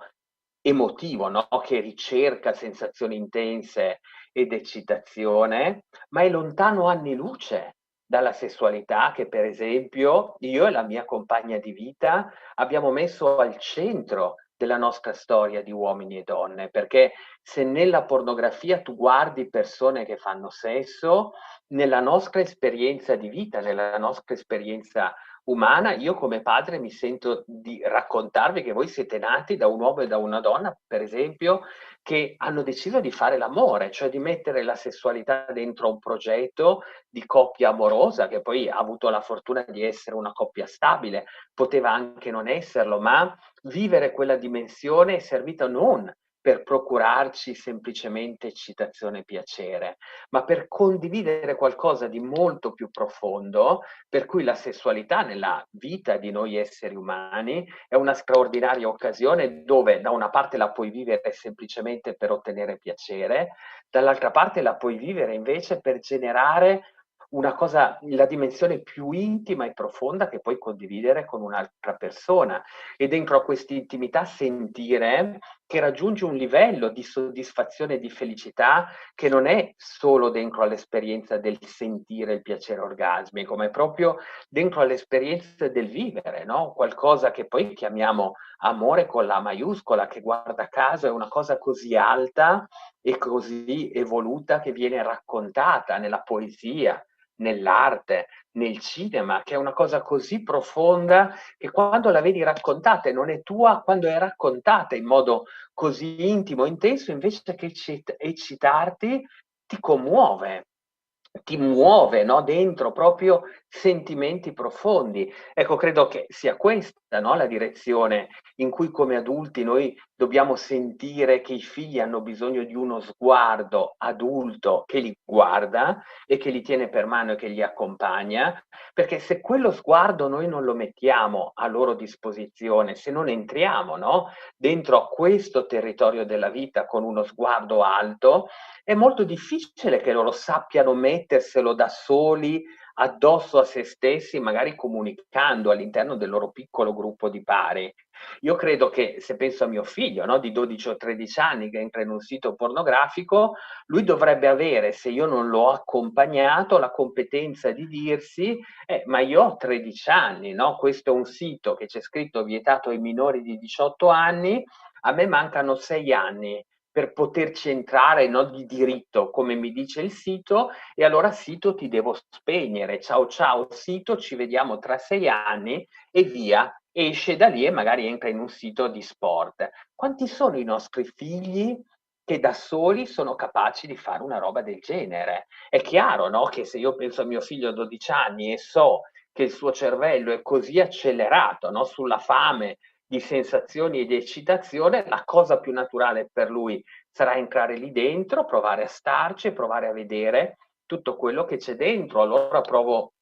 emotivo, no? Che ricerca sensazioni intense ed eccitazione, ma è lontano anni luce dalla sessualità che, per esempio, io e la mia compagna di vita abbiamo messo al centro della nostra storia di uomini e donne, perché se nella pornografia tu guardi persone che fanno sesso, nella nostra esperienza di vita, nella nostra esperienza umana, io come padre mi sento di raccontarvi che voi siete nati da un uomo e da una donna, per esempio, che hanno deciso di fare l'amore, cioè di mettere la sessualità dentro un progetto di coppia amorosa, che poi ha avuto la fortuna di essere una coppia stabile, poteva anche non esserlo, ma vivere quella dimensione è servita non per procurarci semplicemente eccitazione e piacere, ma per condividere qualcosa di molto più profondo, per cui la sessualità nella vita di noi esseri umani è una straordinaria occasione dove da una parte la puoi vivere semplicemente per ottenere piacere, dall'altra parte la puoi vivere invece per generare una cosa, la dimensione più intima e profonda che puoi condividere con un'altra persona, e dentro a questa intimità sentire che raggiungi un livello di soddisfazione e di felicità che non è solo dentro all'esperienza del sentire il piacere orgasmico, ma è proprio dentro all'esperienza del vivere, no? Qualcosa che poi chiamiamo amore con la maiuscola, che guarda caso è una cosa così alta e così evoluta che viene raccontata nella poesia, nell'arte, nel cinema, che è una cosa così profonda che quando la vedi raccontata e non è tua, quando è raccontata in modo così intimo e intenso, invece che eccitarti, ti muove, no? Dentro proprio sentimenti profondi. Ecco, credo che sia questa, no? La direzione in cui come adulti noi dobbiamo sentire che i figli hanno bisogno di uno sguardo adulto che li guarda e che li tiene per mano e che li accompagna, perché se quello sguardo noi non lo mettiamo a loro disposizione, se non entriamo, no? Dentro a questo territorio della vita con uno sguardo alto, è molto difficile che loro sappiano metterselo da soli addosso a se stessi, magari comunicando all'interno del loro piccolo gruppo di pari. Io credo che, se penso a mio figlio, no, di 12 o 13 anni che entra in un sito pornografico, lui dovrebbe avere, se io non l'ho accompagnato, la competenza di dirsi, ma io ho 13 anni, no? Questo è un sito che c'è scritto vietato ai minori di 18 anni, a me mancano 6 anni per poterci entrare, no, di diritto, come mi dice il sito, e allora sito ti devo spegnere. Ciao ciao sito, ci vediamo tra 6 anni e via. Esce da lì e magari entra in un sito di sport. Quanti sono i nostri figli che da soli sono capaci di fare una roba del genere? È chiaro, no, che se io penso a mio figlio a 12 anni e so che il suo cervello è così accelerato, no, sulla fame di sensazioni e di eccitazione, la cosa più naturale per lui sarà entrare lì dentro, provare a starci, provare a vedere tutto quello che c'è dentro. Allora provo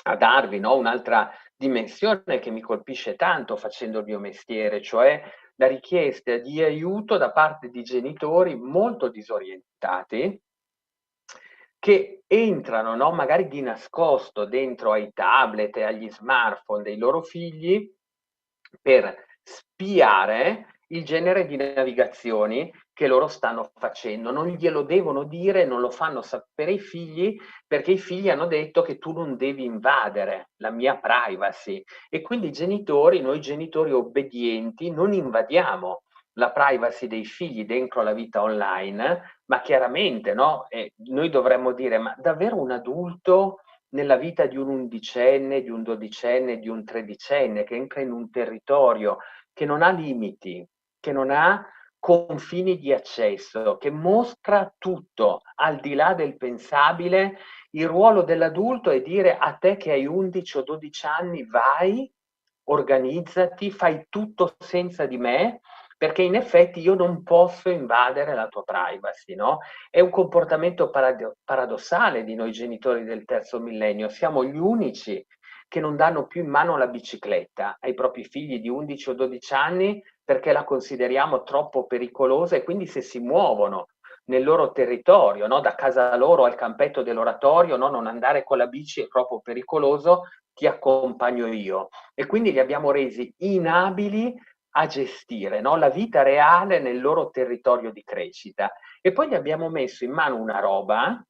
a darvi, no, un'altra dimensione che mi colpisce tanto facendo il mio mestiere, cioè la richiesta di aiuto da parte di genitori molto disorientati che entrano, no, magari di nascosto dentro ai tablet e agli smartphone dei loro figli per spiare il genere di navigazioni che loro stanno facendo. Non glielo devono dire, non lo fanno sapere i figli, perché i figli hanno detto che tu non devi invadere la mia privacy, e quindi i genitori, noi genitori obbedienti, non invadiamo la privacy dei figli dentro la vita online, ma chiaramente, no? Noi dovremmo dire, ma davvero un adulto nella vita di un undicenne, di un dodicenne, di un tredicenne che entra in un territorio che non ha limiti, che non ha confini di accesso, che mostra tutto al di là del pensabile, il ruolo dell'adulto è dire a te che hai 11 o 12 anni vai, organizzati, fai tutto senza di me, perché in effetti io non posso invadere la tua privacy, no? È un comportamento paradossale di noi genitori del terzo millennio, siamo gli unici che non danno più in mano la bicicletta ai propri figli di 11 o 12 anni perché la consideriamo troppo pericolosa e quindi se si muovono nel loro territorio, no? Da casa loro al campetto dell'oratorio, no? Non andare con la bici è troppo pericoloso, ti accompagno io. E quindi li abbiamo resi inabili a gestire, no? La vita reale nel loro territorio di crescita. E poi gli abbiamo messo in mano una roba,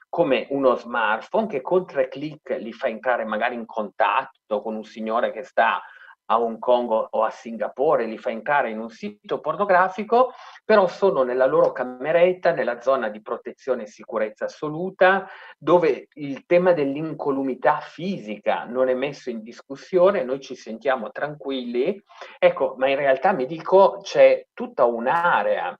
come uno smartphone, che con 3 clic li fa entrare magari in contatto con un signore che sta a Hong Kong o a Singapore, li fa entrare in un sito pornografico, però sono nella loro cameretta, nella zona di protezione e sicurezza assoluta, dove il tema dell'incolumità fisica non è messo in discussione, noi ci sentiamo tranquilli. Ecco, ma in realtà mi dico c'è tutta un'area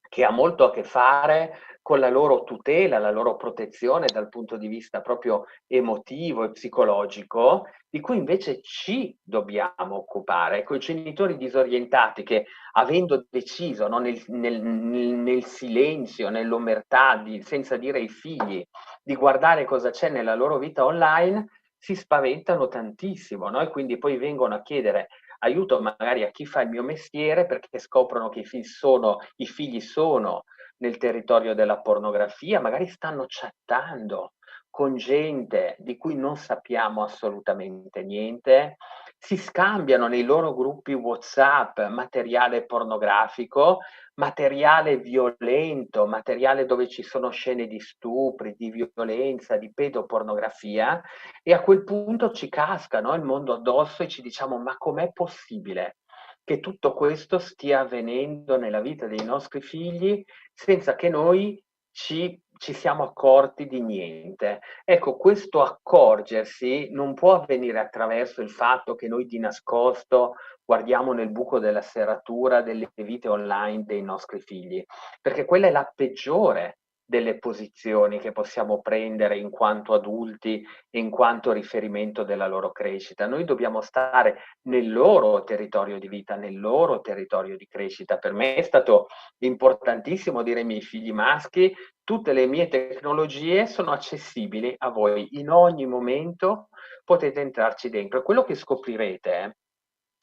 che ha molto a che fare con la loro tutela, la loro protezione dal punto di vista proprio emotivo e psicologico, di cui invece ci dobbiamo occupare. Ecco, i genitori disorientati che, avendo deciso, no, nel silenzio, nell'omertà, senza dire ai figli di guardare cosa c'è nella loro vita online, si spaventano tantissimo, no? E quindi poi vengono a chiedere aiuto magari a chi fa il mio mestiere perché scoprono che i figli sono nel territorio della pornografia, magari stanno chattando con gente di cui non sappiamo assolutamente niente, si scambiano nei loro gruppi WhatsApp materiale pornografico, materiale violento, materiale dove ci sono scene di stupri, di violenza, di pedopornografia, e a quel punto ci casca, no, il mondo addosso e ci diciamo: ma com'è possibile che tutto questo stia avvenendo nella vita dei nostri figli senza che noi ci siamo accorti di niente? Ecco, questo accorgersi non può avvenire attraverso il fatto che noi di nascosto guardiamo nel buco della serratura delle vite online dei nostri figli, perché quella è la peggiore delle posizioni che possiamo prendere in quanto adulti e in quanto riferimento della loro crescita. Noi dobbiamo stare nel loro territorio di vita, nel loro territorio di crescita. Per me è stato importantissimo dire ai miei figli maschi: tutte le mie tecnologie sono accessibili a voi in ogni momento, potete entrarci dentro. E quello che scoprirete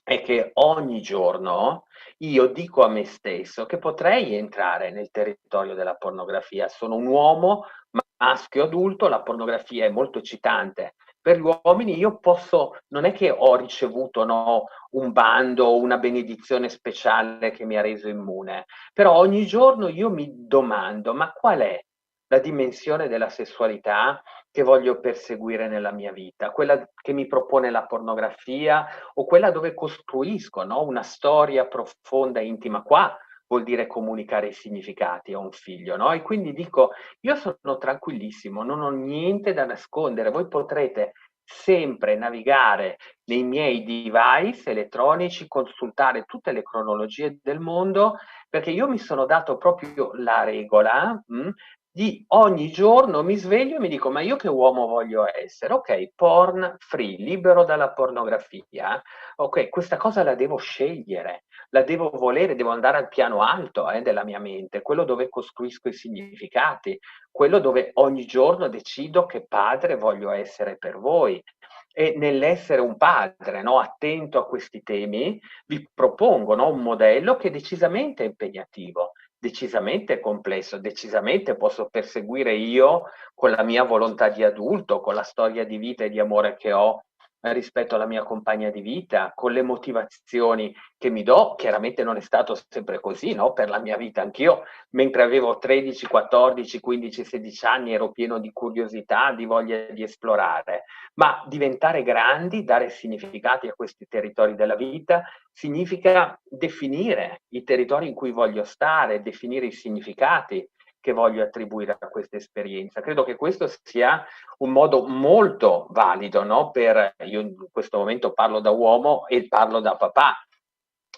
è che ogni giorno io dico a me stesso che potrei entrare nel territorio della pornografia. Sono un uomo maschio adulto, la pornografia è molto eccitante per gli uomini, io posso, non è che ho ricevuto, no, un bando o una benedizione speciale che mi ha reso immune, però ogni giorno io mi domando: ma qual è la dimensione della sessualità che voglio perseguire nella mia vita? Quella che mi propone la pornografia o quella dove costruisco, no, una storia profonda e intima? Qua vuol dire comunicare i significati a un figlio, no? E quindi dico: io sono tranquillissimo, non ho niente da nascondere, voi potrete sempre navigare nei miei device elettronici, consultare tutte le cronologie del mondo, perché io mi sono dato proprio la regola, di ogni giorno mi sveglio e mi dico: ma io che uomo voglio essere? Ok, porn free, libero dalla pornografia. Ok, questa cosa la devo scegliere, la devo volere, devo andare al piano alto della mia mente, quello dove costruisco i significati, quello dove ogni giorno decido che padre voglio essere per voi. E nell'essere un padre, no, attento a questi temi, vi propongo, no, un modello che è decisamente impegnativo, decisamente complesso, decisamente posso perseguire io con la mia volontà di adulto, con la storia di vita e di amore che ho rispetto alla mia compagna di vita, con le motivazioni che mi do. Chiaramente non è stato sempre così, no? Per la mia vita anch'io, mentre avevo 13, 14, 15, 16 anni, ero pieno di curiosità, di voglia di esplorare, ma diventare grandi, dare significati a questi territori della vita, significa definire i territori in cui voglio stare, definire i significati che voglio attribuire a questa esperienza. Credo che questo sia un modo molto valido, no? Io in questo momento parlo da uomo e parlo da papà,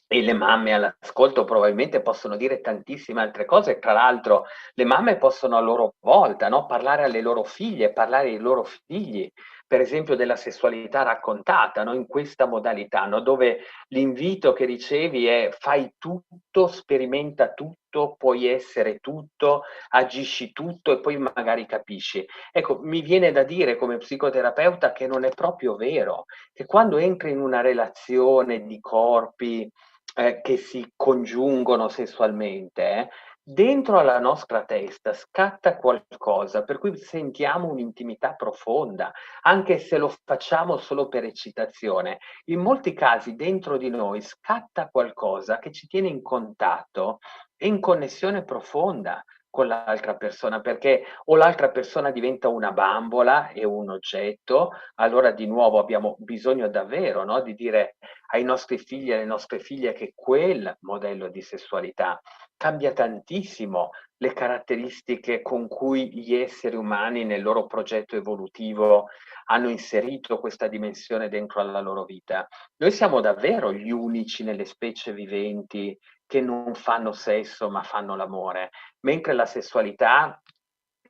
e le mamme all'ascolto probabilmente possono dire tantissime altre cose. Tra l'altro le mamme possono a loro volta, no, parlare alle loro figlie, parlare ai loro figli per esempio della sessualità raccontata, no? In questa modalità, no? Dove l'invito che ricevi è fai tutto, sperimenta tutto, puoi essere tutto, agisci tutto e poi magari capisci. Ecco, mi viene da dire come psicoterapeuta che non è proprio vero, che quando entri in una relazione di corpi che si congiungono sessualmente, dentro alla nostra testa scatta qualcosa per cui sentiamo un'intimità profonda, anche se lo facciamo solo per eccitazione. In molti casi dentro di noi scatta qualcosa che ci tiene in contatto e in connessione profonda con l'altra persona, perché o l'altra persona diventa una bambola e un oggetto, allora di nuovo abbiamo bisogno davvero, no, di dire ai nostri figli e alle nostre figlie che quel modello di sessualità cambia tantissimo le caratteristiche con cui gli esseri umani nel loro progetto evolutivo hanno inserito questa dimensione dentro alla loro vita. Noi siamo davvero gli unici nelle specie viventi che non fanno sesso ma fanno l'amore, mentre la sessualità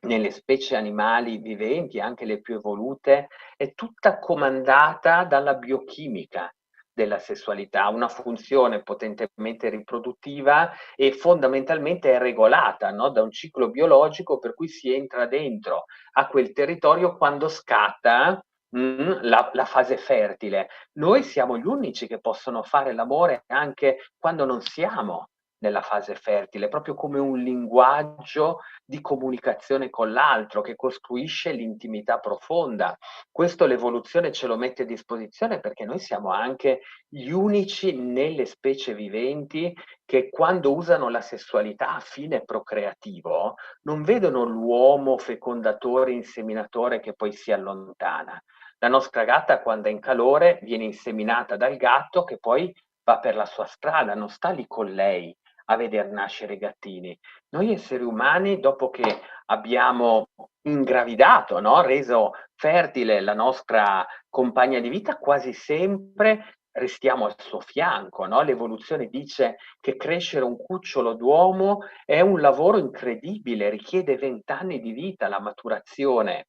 nelle specie animali viventi, anche le più evolute, è tutta comandata dalla biochimica della sessualità, una funzione potentemente riproduttiva e fondamentalmente è regolata, no? Da un ciclo biologico per cui si entra dentro a quel territorio quando scatta la fase fertile. Noi siamo gli unici che possono fare l'amore anche quando non siamo nella fase fertile, proprio come un linguaggio di comunicazione con l'altro che costruisce l'intimità profonda. Questo l'evoluzione ce lo mette a disposizione perché noi siamo anche gli unici nelle specie viventi che quando usano la sessualità a fine procreativo non vedono l'uomo fecondatore, inseminatore che poi si allontana. La nostra gatta quando è in calore viene inseminata dal gatto che poi va per la sua strada, non sta lì con lei a veder nascere i gattini. Noi esseri umani, dopo che abbiamo ingravidato, no? Reso fertile la nostra compagna di vita, quasi sempre restiamo al suo fianco, no? L'evoluzione dice che crescere un cucciolo d'uomo è un lavoro incredibile, richiede 20 anni di vita la maturazione.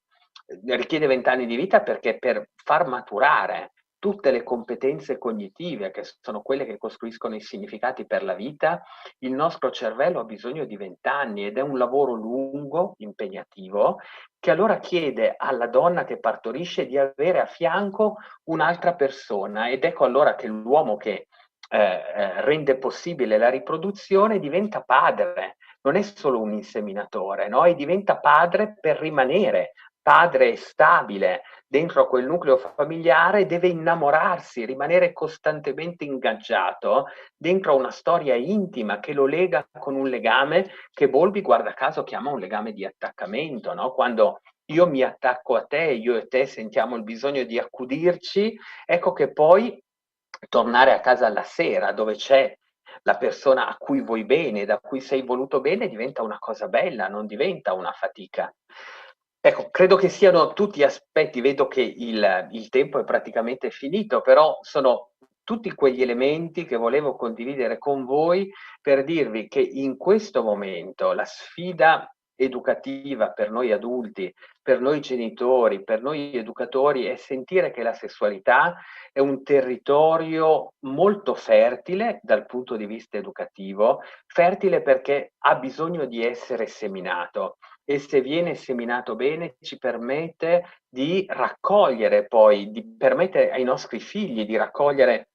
Richiede 20 anni di vita perché per far maturare tutte le competenze cognitive, che sono quelle che costruiscono i significati per la vita, il nostro cervello ha bisogno di 20 anni ed è un lavoro lungo, impegnativo, che allora chiede alla donna che partorisce di avere a fianco un'altra persona ed ecco allora che l'uomo che rende possibile la riproduzione diventa padre, non è solo un inseminatore, no? E diventa padre per rimanere padre stabile dentro a quel nucleo familiare, deve innamorarsi, rimanere costantemente ingaggiato dentro a una storia intima che lo lega con un legame che Bowlby, guarda caso, chiama un legame di attaccamento, no? Quando io mi attacco a te, io e te sentiamo il bisogno di accudirci, ecco che poi tornare a casa alla sera dove c'è la persona a cui vuoi bene, da cui sei voluto bene, diventa una cosa bella, non diventa una fatica. Ecco, credo che siano tutti aspetti, vedo che il tempo è praticamente finito, però sono tutti quegli elementi che volevo condividere con voi per dirvi che in questo momento la sfida educativa per noi adulti, per noi genitori, per noi educatori è sentire che la sessualità è un territorio molto fertile dal punto di vista educativo, fertile perché ha bisogno di essere seminato e se viene seminato bene ci permette di raccogliere poi, di permettere ai nostri figli di raccogliere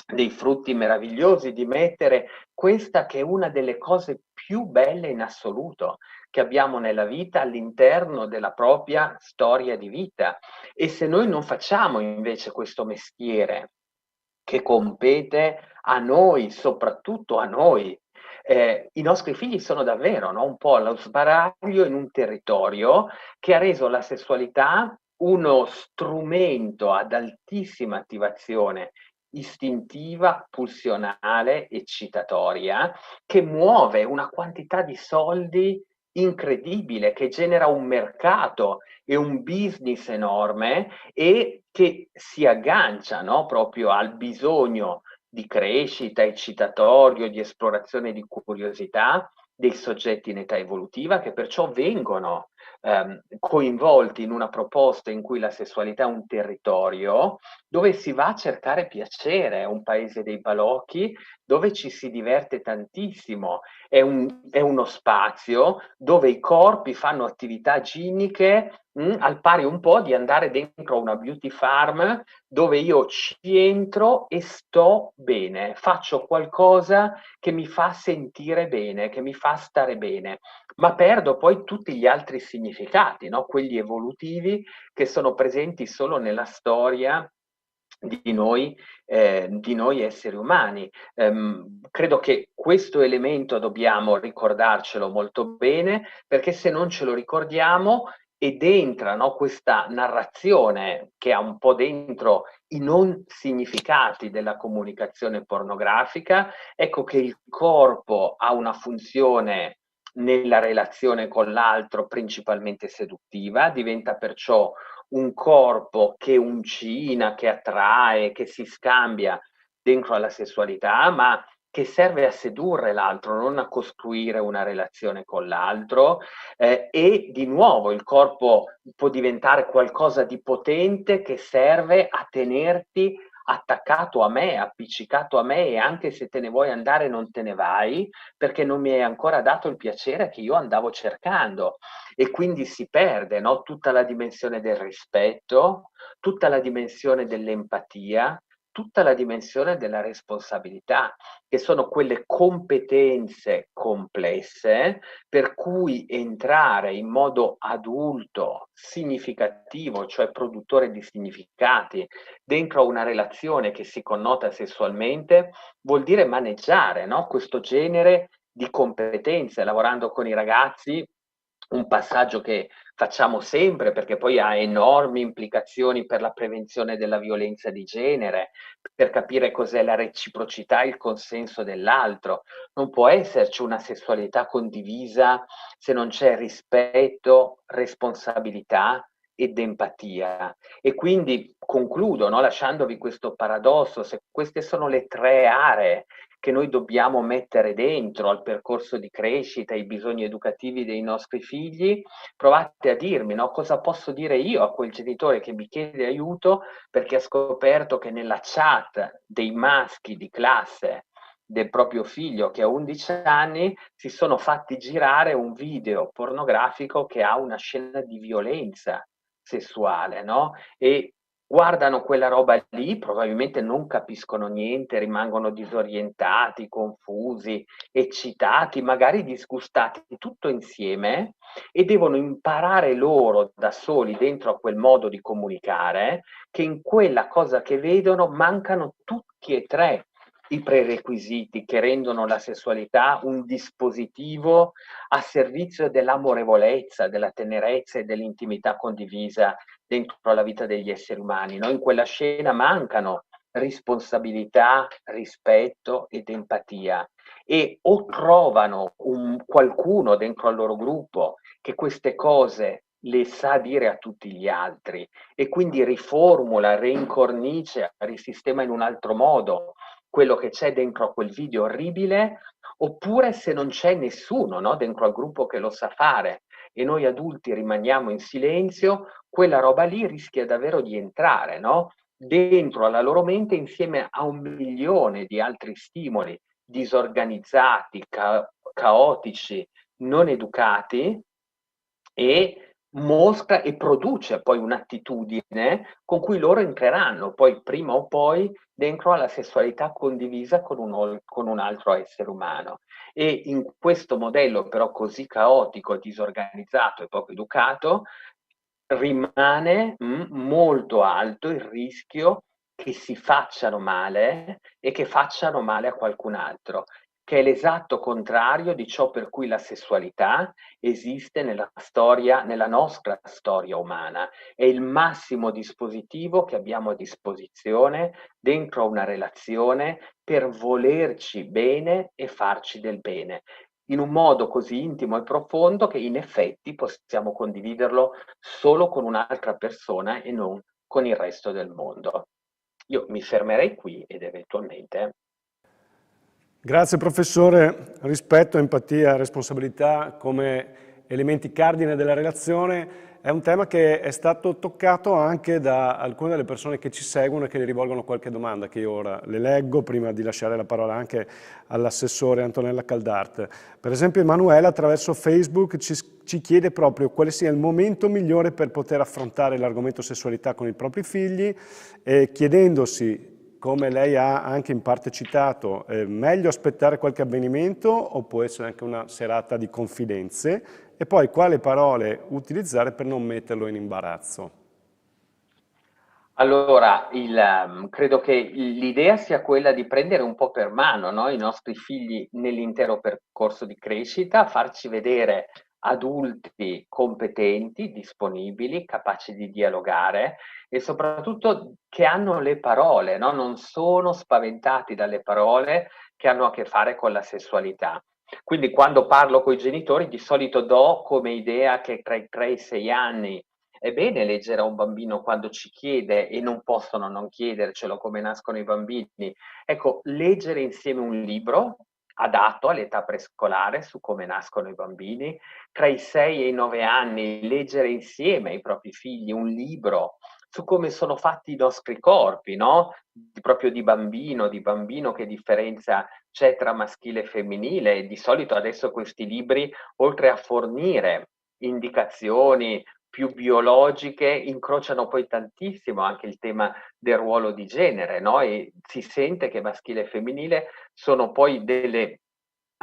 dei frutti meravigliosi, di mettere questa che è una delle cose più belle in assoluto che abbiamo nella vita all'interno della propria storia di vita. E se noi non facciamo invece questo mestiere che compete a noi, soprattutto a noi, i nostri figli sono davvero, no? Un po' allo sbaraglio in un territorio che ha reso la sessualità uno strumento ad altissima attivazione istintiva, pulsionale, eccitatoria, che muove una quantità di soldi incredibile, che genera un mercato e un business enorme e che si aggancia, no? Proprio al bisogno di crescita, eccitatorio, di esplorazione di curiosità dei soggetti in età evolutiva che perciò vengono coinvolti in una proposta in cui la sessualità è un territorio dove si va a cercare piacere, è un paese dei balocchi dove ci si diverte tantissimo, è uno spazio dove i corpi fanno attività ginniche al pari un po' di andare dentro una beauty farm dove io ci entro e sto bene, faccio qualcosa che mi fa sentire bene, che mi fa stare bene, ma perdo poi tutti gli altri significati, no? Quelli evolutivi che sono presenti solo nella storia di noi esseri umani. Credo che questo elemento dobbiamo ricordarcelo molto bene, perché se non ce lo ricordiamo ed entra, no, questa narrazione che ha un po' dentro i non significati della comunicazione pornografica, ecco che il corpo ha una funzione nella relazione con l'altro principalmente seduttiva, diventa perciò un corpo che uncina, che attrae, che si scambia dentro alla sessualità, ma che serve a sedurre l'altro, non a costruire una relazione con l'altro, e di nuovo il corpo può diventare qualcosa di potente che serve a tenerti attaccato a me, appiccicato a me, e anche se te ne vuoi andare non te ne vai, perché non mi hai ancora dato il piacere che io andavo cercando. E quindi si perde, no? Tutta la dimensione del rispetto, tutta la dimensione dell'empatia, tutta la dimensione della responsabilità, che sono quelle competenze complesse per cui entrare in modo adulto, significativo, cioè produttore di significati, dentro a una relazione che si connota sessualmente, vuol dire maneggiare, no? Questo genere di competenze, lavorando con i ragazzi. Un passaggio che facciamo sempre, perché poi ha enormi implicazioni per la prevenzione della violenza di genere, per capire cos'è la reciprocità e il consenso dell'altro. Non può esserci una sessualità condivisa se non c'è rispetto, responsabilità ed empatia. E quindi concludo, no, lasciandovi questo paradosso: se queste sono le tre aree che noi dobbiamo mettere dentro al percorso di crescita, ai bisogni educativi dei nostri figli, provate a dirmi, no, cosa posso dire io a quel genitore che mi chiede aiuto perché ha scoperto che nella chat dei maschi di classe del proprio figlio che ha 11 anni si sono fatti girare un video pornografico che ha una scena di violenza sessuale, no? E guardano quella roba lì, probabilmente non capiscono niente, rimangono disorientati, confusi, eccitati, magari disgustati, tutto insieme, e devono imparare loro da soli dentro a quel modo di comunicare che in quella cosa che vedono mancano tutti e tre i prerequisiti che rendono la sessualità un dispositivo a servizio dell'amorevolezza, della tenerezza e dell'intimità condivisa dentro la vita degli esseri umani. No? In quella scena mancano responsabilità, rispetto ed empatia, e o trovano qualcuno dentro al loro gruppo che queste cose le sa dire a tutti gli altri e quindi riformula, reincornicia, risistema in un altro modo quello che c'è dentro a quel video orribile, oppure se non c'è nessuno, no, dentro al gruppo che lo sa fare e noi adulti rimaniamo in silenzio, quella roba lì rischia davvero di entrare, no? Dentro alla loro mente insieme a 1 milione di altri stimoli disorganizzati, caotici, non educati, e mostra e produce poi un'attitudine con cui loro entreranno poi prima o poi dentro alla sessualità condivisa con un altro essere umano. E in questo modello però così caotico, disorganizzato e poco educato, rimane molto alto il rischio che si facciano male e che facciano male a qualcun altro, che è l'esatto contrario di ciò per cui la sessualità esiste nella storia, nella nostra storia umana. È il massimo dispositivo che abbiamo a disposizione dentro una relazione per volerci bene e farci del bene, in un modo così intimo e profondo che in effetti possiamo condividerlo solo con un'altra persona e non con il resto del mondo. Io mi fermerei qui ed eventualmente. Grazie professore, rispetto, empatia, responsabilità come elementi cardine della relazione, è un tema che è stato toccato anche da alcune delle persone che ci seguono e che le rivolgono qualche domanda, che io ora le leggo prima di lasciare la parola anche all'assessore Antonella Caldart. Per esempio Emanuela attraverso Facebook ci chiede proprio quale sia il momento migliore per poter affrontare l'argomento sessualità con i propri figli, chiedendosi, come lei ha anche in parte citato, meglio aspettare qualche avvenimento o può essere anche una serata di confidenze, e poi quale parole utilizzare per non metterlo in imbarazzo. Allora, credo che l'idea sia quella di prendere un po' per mano, no, i nostri figli nell'intero percorso di crescita, farci vedere adulti competenti, disponibili, capaci di dialogare e soprattutto che hanno le parole, no? Non sono spaventati dalle parole che hanno a che fare con la sessualità. Quindi quando parlo con i genitori di solito do come idea che tra i 3 e i 6 anni è bene leggere a un bambino quando ci chiede e non possono non chiedercelo come nascono i bambini. Ecco, leggere insieme un libro adatto all'età prescolare su come nascono i bambini, tra i 6 e i 9 anni leggere insieme ai propri figli un libro su come sono fatti i nostri corpi, no? Proprio di bambino, che differenza c'è tra maschile e femminile. E di solito adesso questi libri, oltre a fornire indicazioni più biologiche, incrociano poi tantissimo anche il tema del ruolo di genere, no? E si sente che maschile e femminile sono poi delle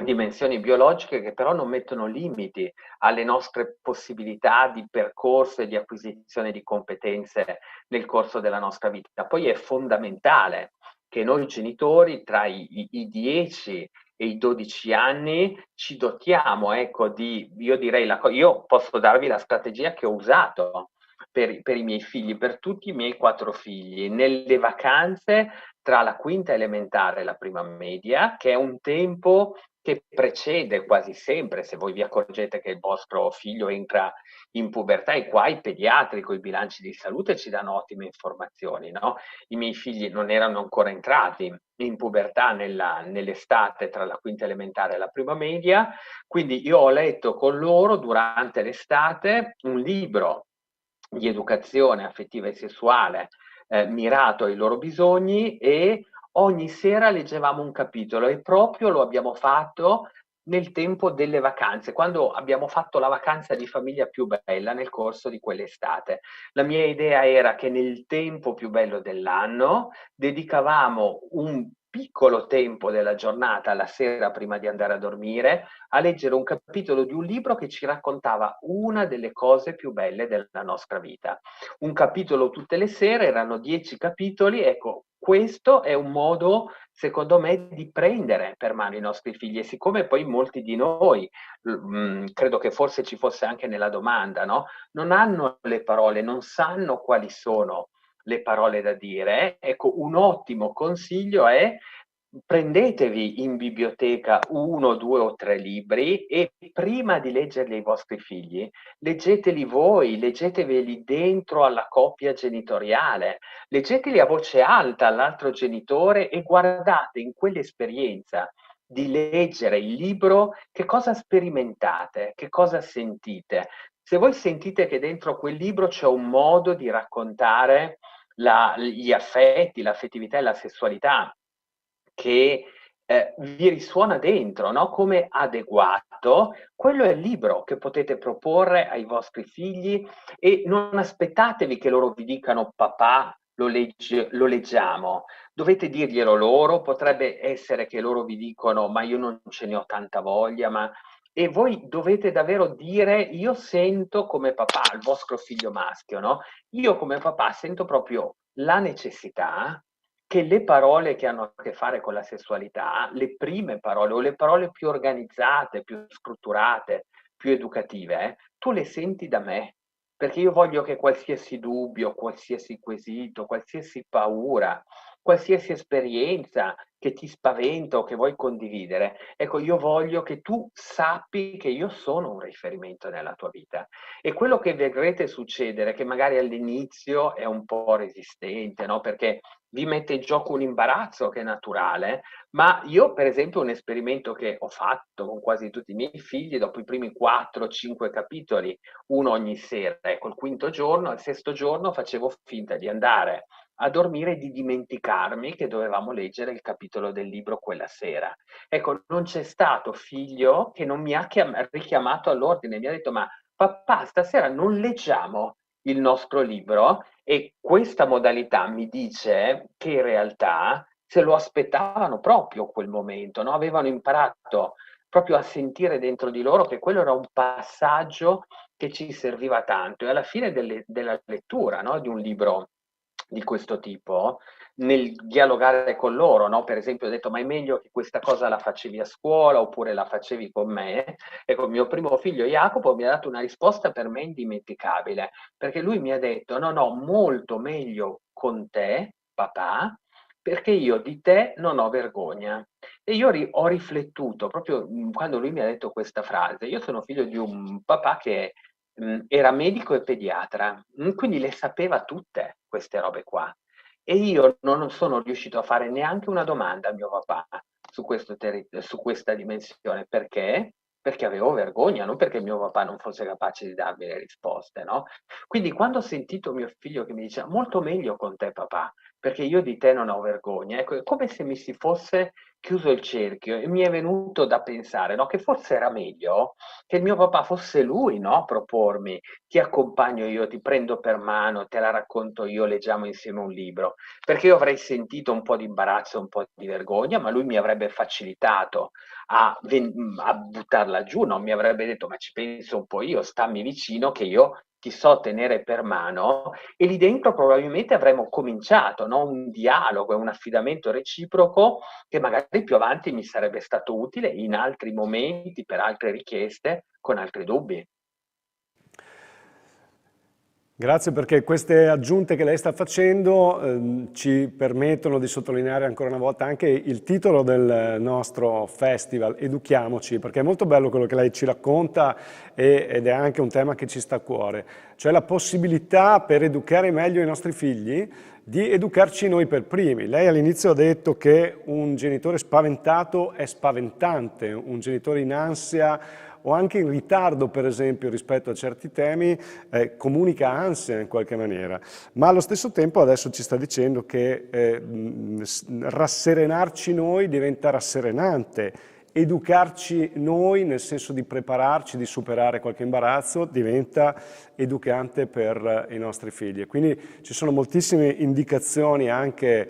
dimensioni biologiche che però non mettono limiti alle nostre possibilità di percorso e di acquisizione di competenze nel corso della nostra vita. Poi è fondamentale che noi genitori tra i 10 e i 12 anni ci dotiamo, ecco, io direi, io posso darvi la strategia che ho usato per i miei figli, per tutti i miei 4 figli. Nelle vacanze tra la quinta elementare e la prima media, che è un tempo che precede quasi sempre, se voi vi accorgete che il vostro figlio entra in pubertà, e qua i pediatri con i bilanci di salute ci danno ottime informazioni, no? I miei figli non erano ancora entrati in pubertà nell'estate tra la quinta elementare e la prima media, quindi io ho letto con loro durante l'estate un libro di educazione affettiva e sessuale mirato ai loro bisogni, e ogni sera leggevamo un capitolo e proprio lo abbiamo fatto nel tempo delle vacanze, quando abbiamo fatto la vacanza di famiglia più bella nel corso di quell'estate. La mia idea era che nel tempo più bello dell'anno dedicavamo un piccolo tempo della giornata, la sera prima di andare a dormire, a leggere un capitolo di un libro che ci raccontava una delle cose più belle della nostra vita. Un capitolo tutte le sere, erano 10 capitoli, ecco, questo è un modo, secondo me, di prendere per mano i nostri figli, e siccome poi molti di noi, credo che forse ci fosse anche nella domanda, no? Non hanno le parole, non sanno quali sono le parole da dire, ecco, un ottimo consiglio è: prendetevi in biblioteca 1, 2 o 3 libri e prima di leggerli ai vostri figli, leggeteli voi, leggeteveli dentro alla coppia genitoriale, leggeteli a voce alta all'altro genitore e guardate in quell'esperienza di leggere il libro che cosa sperimentate, che cosa sentite. Se voi sentite che dentro quel libro c'è un modo di raccontare gli affetti, l'affettività e la sessualità che vi risuona dentro, no? Come adeguato, quello è il libro che potete proporre ai vostri figli, e non aspettatevi che loro vi dicano papà lo leggiamo, dovete dirglielo loro, potrebbe essere che loro vi dicono ma io non ce ne ho tanta voglia, e voi dovete davvero dire: io sento come papà, il vostro figlio maschio, no? Io come papà sento proprio la necessità che le parole che hanno a che fare con la sessualità, le prime parole o le parole più organizzate, più strutturate, più educative, tu le senti da me, perché io voglio che qualsiasi dubbio, qualsiasi quesito, qualsiasi paura qualsiasi esperienza che ti spaventa o che vuoi condividere, ecco, io voglio che tu sappi che io sono un riferimento nella tua vita. E quello che vedrete succedere, che magari all'inizio è un po' resistente, no? Perché vi mette in gioco un imbarazzo che è naturale, ma io per esempio un esperimento che ho fatto con quasi tutti i miei figli, dopo i primi 4-5 capitoli, uno ogni sera, ecco il quinto giorno, al sesto giorno facevo finta di andare a dormire e di dimenticarmi che dovevamo leggere il capitolo del libro quella sera. Ecco, non c'è stato figlio che non mi ha richiamato all'ordine, mi ha detto ma papà, stasera non leggiamo il nostro libro, e questa modalità mi dice che in realtà se lo aspettavano proprio quel momento, no? Avevano imparato proprio a sentire dentro di loro che quello era un passaggio che ci serviva tanto, e alla fine della lettura, no? Di un libro di questo tipo, nel dialogare con loro, no? Per esempio ho detto ma è meglio che questa cosa la facevi a scuola oppure la facevi con me. Ecco, mio primo figlio Jacopo mi ha dato una risposta per me indimenticabile, perché lui mi ha detto no, no, molto meglio con te, papà, perché io di te non ho vergogna. E io ho riflettuto proprio quando lui mi ha detto questa frase. Io sono figlio di un papà che era medico e pediatra, quindi le sapeva tutte queste robe qua. E io non sono riuscito a fare neanche una domanda a mio papà su questa dimensione. Perché? Perché avevo vergogna, non perché mio papà non fosse capace di darmi le risposte, no? Quindi quando ho sentito mio figlio che mi diceva molto meglio con te papà, perché io di te non ho vergogna, ecco, è come se mi si fosse chiuso il cerchio e mi è venuto da pensare, no, che forse era meglio che il mio papà fosse lui, no, a propormi: "Ti accompagno io, ti prendo per mano, te la racconto io, leggiamo insieme un libro", perché io avrei sentito un po' di imbarazzo, un po' di vergogna, ma lui mi avrebbe facilitato a buttarla giù, non mi avrebbe detto: "Ma ci penso un po' io, stammi vicino che io ti so tenere per mano", e lì dentro probabilmente avremmo cominciato, no, un dialogo e un affidamento reciproco che magari più avanti mi sarebbe stato utile in altri momenti, per altre richieste, con altri dubbi. Grazie perché queste aggiunte che lei sta facendo ci permettono di sottolineare ancora una volta anche il titolo del nostro festival, Educhiamoci, perché è molto bello quello che lei ci racconta ed è anche un tema che ci sta a cuore, cioè la possibilità per educare meglio i nostri figli di educarci noi per primi. Lei all'inizio ha detto che un genitore spaventato è spaventante, un genitore in ansia o anche in ritardo, per esempio, rispetto a certi temi, comunica ansia in qualche maniera. Ma allo stesso tempo adesso ci sta dicendo che rasserenarci noi diventa rasserenante. Educarci noi, nel senso di prepararci, di superare qualche imbarazzo, diventa educante per i nostri figli. E quindi ci sono moltissime indicazioni anche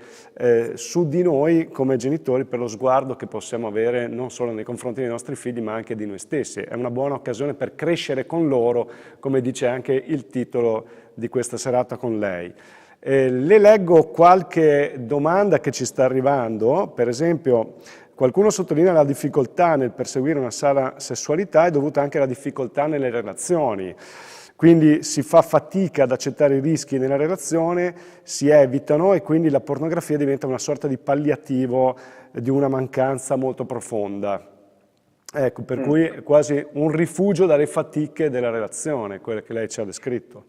su di noi come genitori per lo sguardo che possiamo avere non solo nei confronti dei nostri figli ma anche di noi stessi. È una buona occasione per crescere con loro, come dice anche il titolo di questa serata con lei. Le leggo qualche domanda che ci sta arrivando, per esempio qualcuno sottolinea la difficoltà nel perseguire una sana sessualità è dovuta anche alla difficoltà nelle relazioni. Quindi si fa fatica ad accettare i rischi nella relazione, si evitano e quindi la pornografia diventa una sorta di palliativo di una mancanza molto profonda. Ecco, per cui è quasi un rifugio dalle fatiche della relazione, quelle che lei ci ha descritto.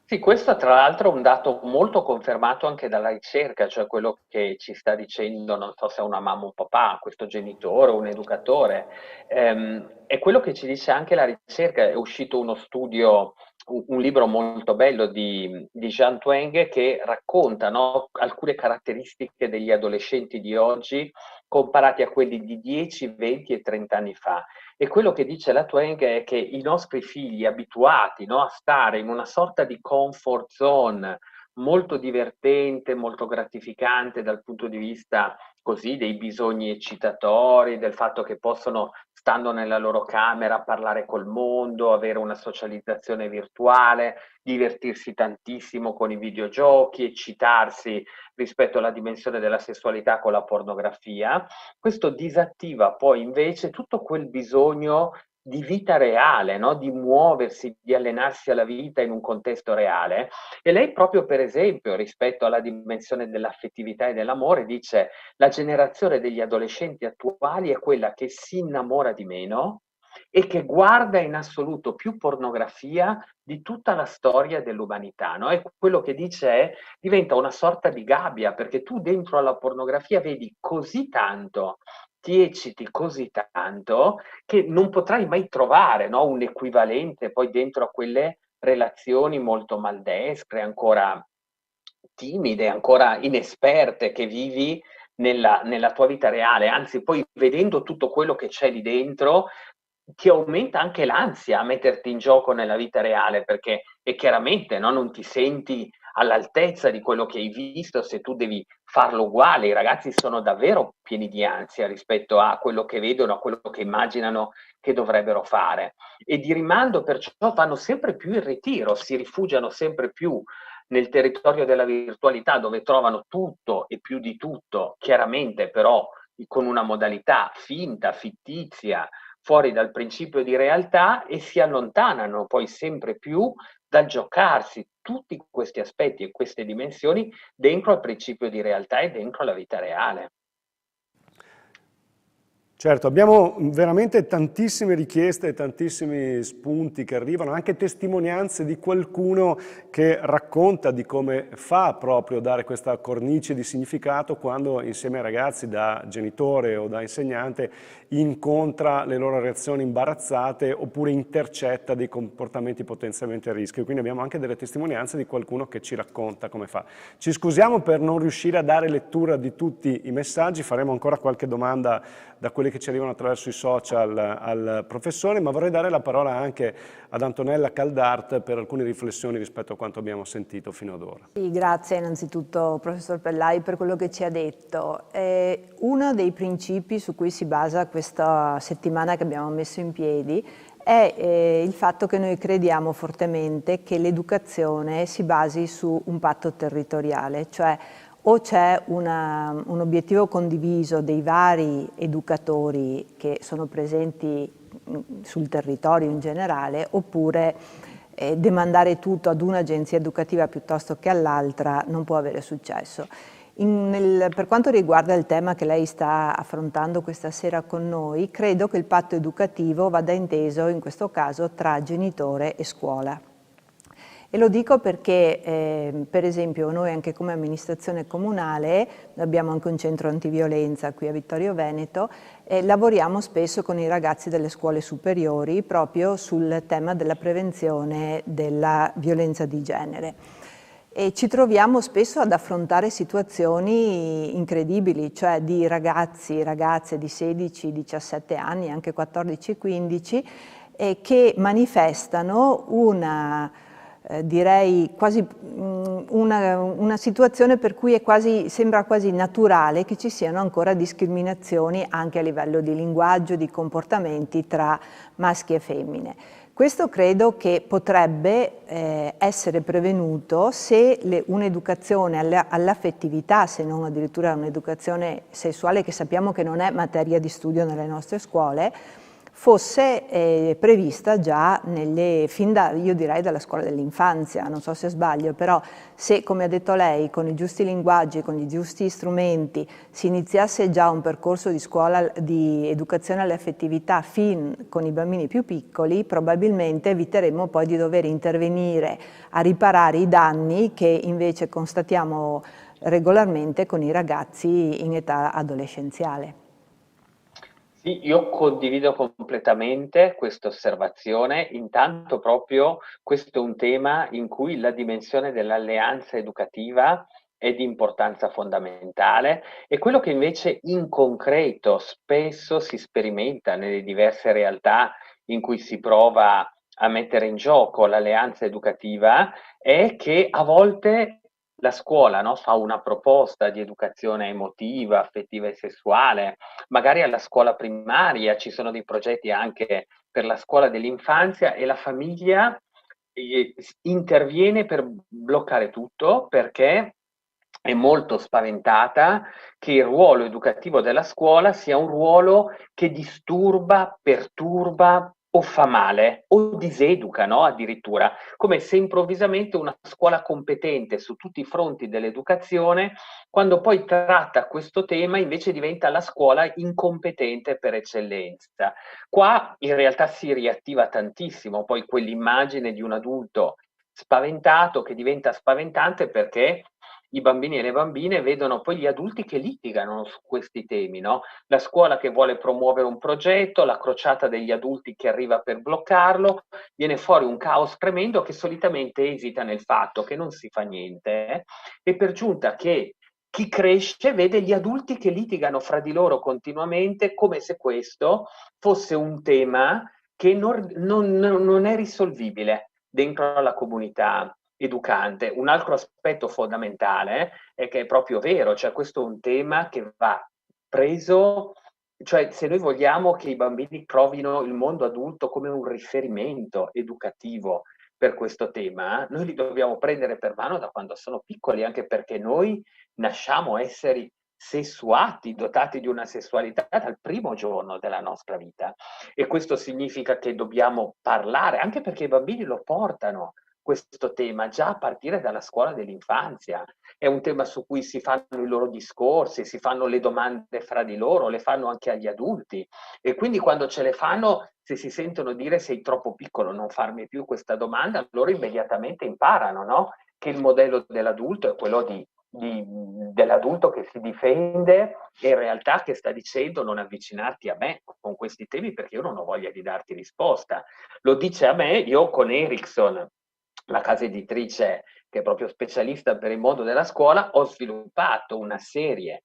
Sì, questo tra l'altro è un dato molto confermato anche dalla ricerca, cioè quello che ci sta dicendo, non so se è una mamma o un papà, questo genitore o un educatore, è quello che ci dice anche la ricerca. È uscito uno studio, un libro molto bello di Jean Twenge che racconta, no, alcune caratteristiche degli adolescenti di oggi comparati a quelli di 10, 20 e 30 anni fa. E quello che dice la Tweng è che i nostri figli abituati, no, a stare in una sorta di comfort zone molto divertente, molto gratificante dal punto di vista così dei bisogni eccitatori, del fatto che possono, stando nella loro camera, parlare col mondo, avere una socializzazione virtuale, divertirsi tantissimo con i videogiochi, eccitarsi rispetto alla dimensione della sessualità con la pornografia. Questo disattiva poi invece tutto quel bisogno di vita reale, no? Di muoversi, di allenarsi alla vita in un contesto reale. E lei proprio per esempio rispetto alla dimensione dell'affettività e dell'amore dice la generazione degli adolescenti attuali è quella che si innamora di meno e che guarda in assoluto più pornografia di tutta la storia dell'umanità, no? E quello che dice è diventa una sorta di gabbia perché tu dentro alla pornografia vedi così tanto, ti ecciti così tanto che non potrai mai trovare, no, un equivalente poi dentro a quelle relazioni molto maldestre, ancora timide, ancora inesperte che vivi nella tua vita reale. Anzi, poi vedendo tutto quello che c'è lì dentro, ti aumenta anche l'ansia a metterti in gioco nella vita reale, perché e chiaramente no, non ti senti all'altezza di quello che hai visto se tu devi farlo uguale. I ragazzi sono davvero pieni di ansia rispetto a quello che vedono, a quello che immaginano che dovrebbero fare. E di rimando perciò vanno sempre più in ritiro, si rifugiano sempre più nel territorio della virtualità dove trovano tutto e più di tutto, chiaramente però con una modalità finta, fittizia, fuori dal principio di realtà e si allontanano poi sempre più dal giocarsi tutti questi aspetti e queste dimensioni dentro al principio di realtà e dentro la vita reale. Certo, abbiamo veramente tantissime richieste e tantissimi spunti che arrivano, anche testimonianze di qualcuno che racconta di come fa proprio dare questa cornice di significato quando insieme ai ragazzi da genitore o da insegnante incontra le loro reazioni imbarazzate oppure intercetta dei comportamenti potenzialmente a rischio. Quindi abbiamo anche delle testimonianze di qualcuno che ci racconta come fa. Ci scusiamo per non riuscire a dare lettura di tutti i messaggi, faremo ancora qualche domanda da quelli che ci arrivano attraverso i social al professore, ma vorrei dare la parola anche ad Antonella Caldart per alcune riflessioni rispetto a quanto abbiamo sentito fino ad ora. Sì, grazie innanzitutto professor Pellai per quello che ci ha detto. Uno dei principi su cui si basa questa settimana che abbiamo messo in piedi è il fatto che noi crediamo fortemente che l'educazione si basi su un patto territoriale, cioè o c'è un obiettivo condiviso dei vari educatori che sono presenti sul territorio in generale, oppure demandare tutto ad un'agenzia educativa piuttosto che all'altra non può avere successo. Per quanto riguarda il tema che lei sta affrontando questa sera con noi, credo che il patto educativo vada inteso in questo caso tra genitore e scuola. E lo dico perché, per esempio, noi anche come amministrazione comunale, abbiamo anche un centro antiviolenza qui a Vittorio Veneto, lavoriamo spesso con i ragazzi delle scuole superiori proprio sul tema della prevenzione della violenza di genere. E ci troviamo spesso ad affrontare situazioni incredibili, cioè di ragazzi, ragazze di 16, 17 anni, anche 14, 15, che manifestano direi quasi una situazione per cui sembra quasi naturale che ci siano ancora discriminazioni anche a livello di linguaggio, di comportamenti tra maschi e femmine. Questo credo che potrebbe essere prevenuto se un'educazione all'affettività, se non addirittura un'educazione sessuale, che sappiamo che non è materia di studio nelle nostre scuole, fosse prevista già io direi dalla scuola dell'infanzia. Non so se sbaglio, però se, come ha detto lei, con i giusti linguaggi, con i giusti strumenti si iniziasse già un percorso di scuola di educazione alle affettività fin con i bambini più piccoli, probabilmente eviteremmo poi di dover intervenire a riparare i danni che invece constatiamo regolarmente con i ragazzi in età adolescenziale. Sì, io condivido completamente questa osservazione, intanto proprio questo è un tema in cui la dimensione dell'alleanza educativa è di importanza fondamentale e quello che invece in concreto spesso si sperimenta nelle diverse realtà in cui si prova a mettere in gioco l'alleanza educativa è che a volte la scuola, no, fa una proposta di educazione emotiva, affettiva e sessuale, magari alla scuola primaria ci sono dei progetti anche per la scuola dell'infanzia e la famiglia interviene per bloccare tutto perché è molto spaventata che il ruolo educativo della scuola sia un ruolo che disturba, perturba, o fa male o diseduca, no? Addirittura, come se improvvisamente una scuola competente su tutti i fronti dell'educazione, quando poi tratta questo tema, invece diventa la scuola incompetente per eccellenza. Qua in realtà si riattiva tantissimo poi quell'immagine di un adulto spaventato che diventa spaventante perché i bambini e le bambine vedono poi gli adulti che litigano su questi temi, no? La scuola che vuole promuovere un progetto, la crociata degli adulti che arriva per bloccarlo, viene fuori un caos tremendo che solitamente esita nel fatto che non si fa niente e per giunta che chi cresce vede gli adulti che litigano fra di loro continuamente come se questo fosse un tema che non è risolvibile dentro la comunità educante. Un altro aspetto fondamentale è che è proprio vero, cioè questo è un tema che va preso, cioè se noi vogliamo che i bambini trovino il mondo adulto come un riferimento educativo per questo tema, noi li dobbiamo prendere per mano da quando sono piccoli, anche perché noi nasciamo esseri sessuati, dotati di una sessualità dal primo giorno della nostra vita. E questo significa che dobbiamo parlare, anche perché i bambini lo portano questo tema già a partire dalla scuola dell'infanzia. È un tema su cui si fanno i loro discorsi, si fanno le domande fra di loro, le fanno anche agli adulti. E quindi quando ce le fanno, se si sentono dire sei troppo piccolo, non farmi più questa domanda, loro immediatamente imparano, no? Che il modello dell'adulto è quello dell'adulto che si difende e in realtà che sta dicendo non avvicinarti a me con questi temi perché io non ho voglia di darti risposta. Lo dice a me, io con Ericsson, la casa editrice che è proprio specialista per il mondo della scuola, ho sviluppato una serie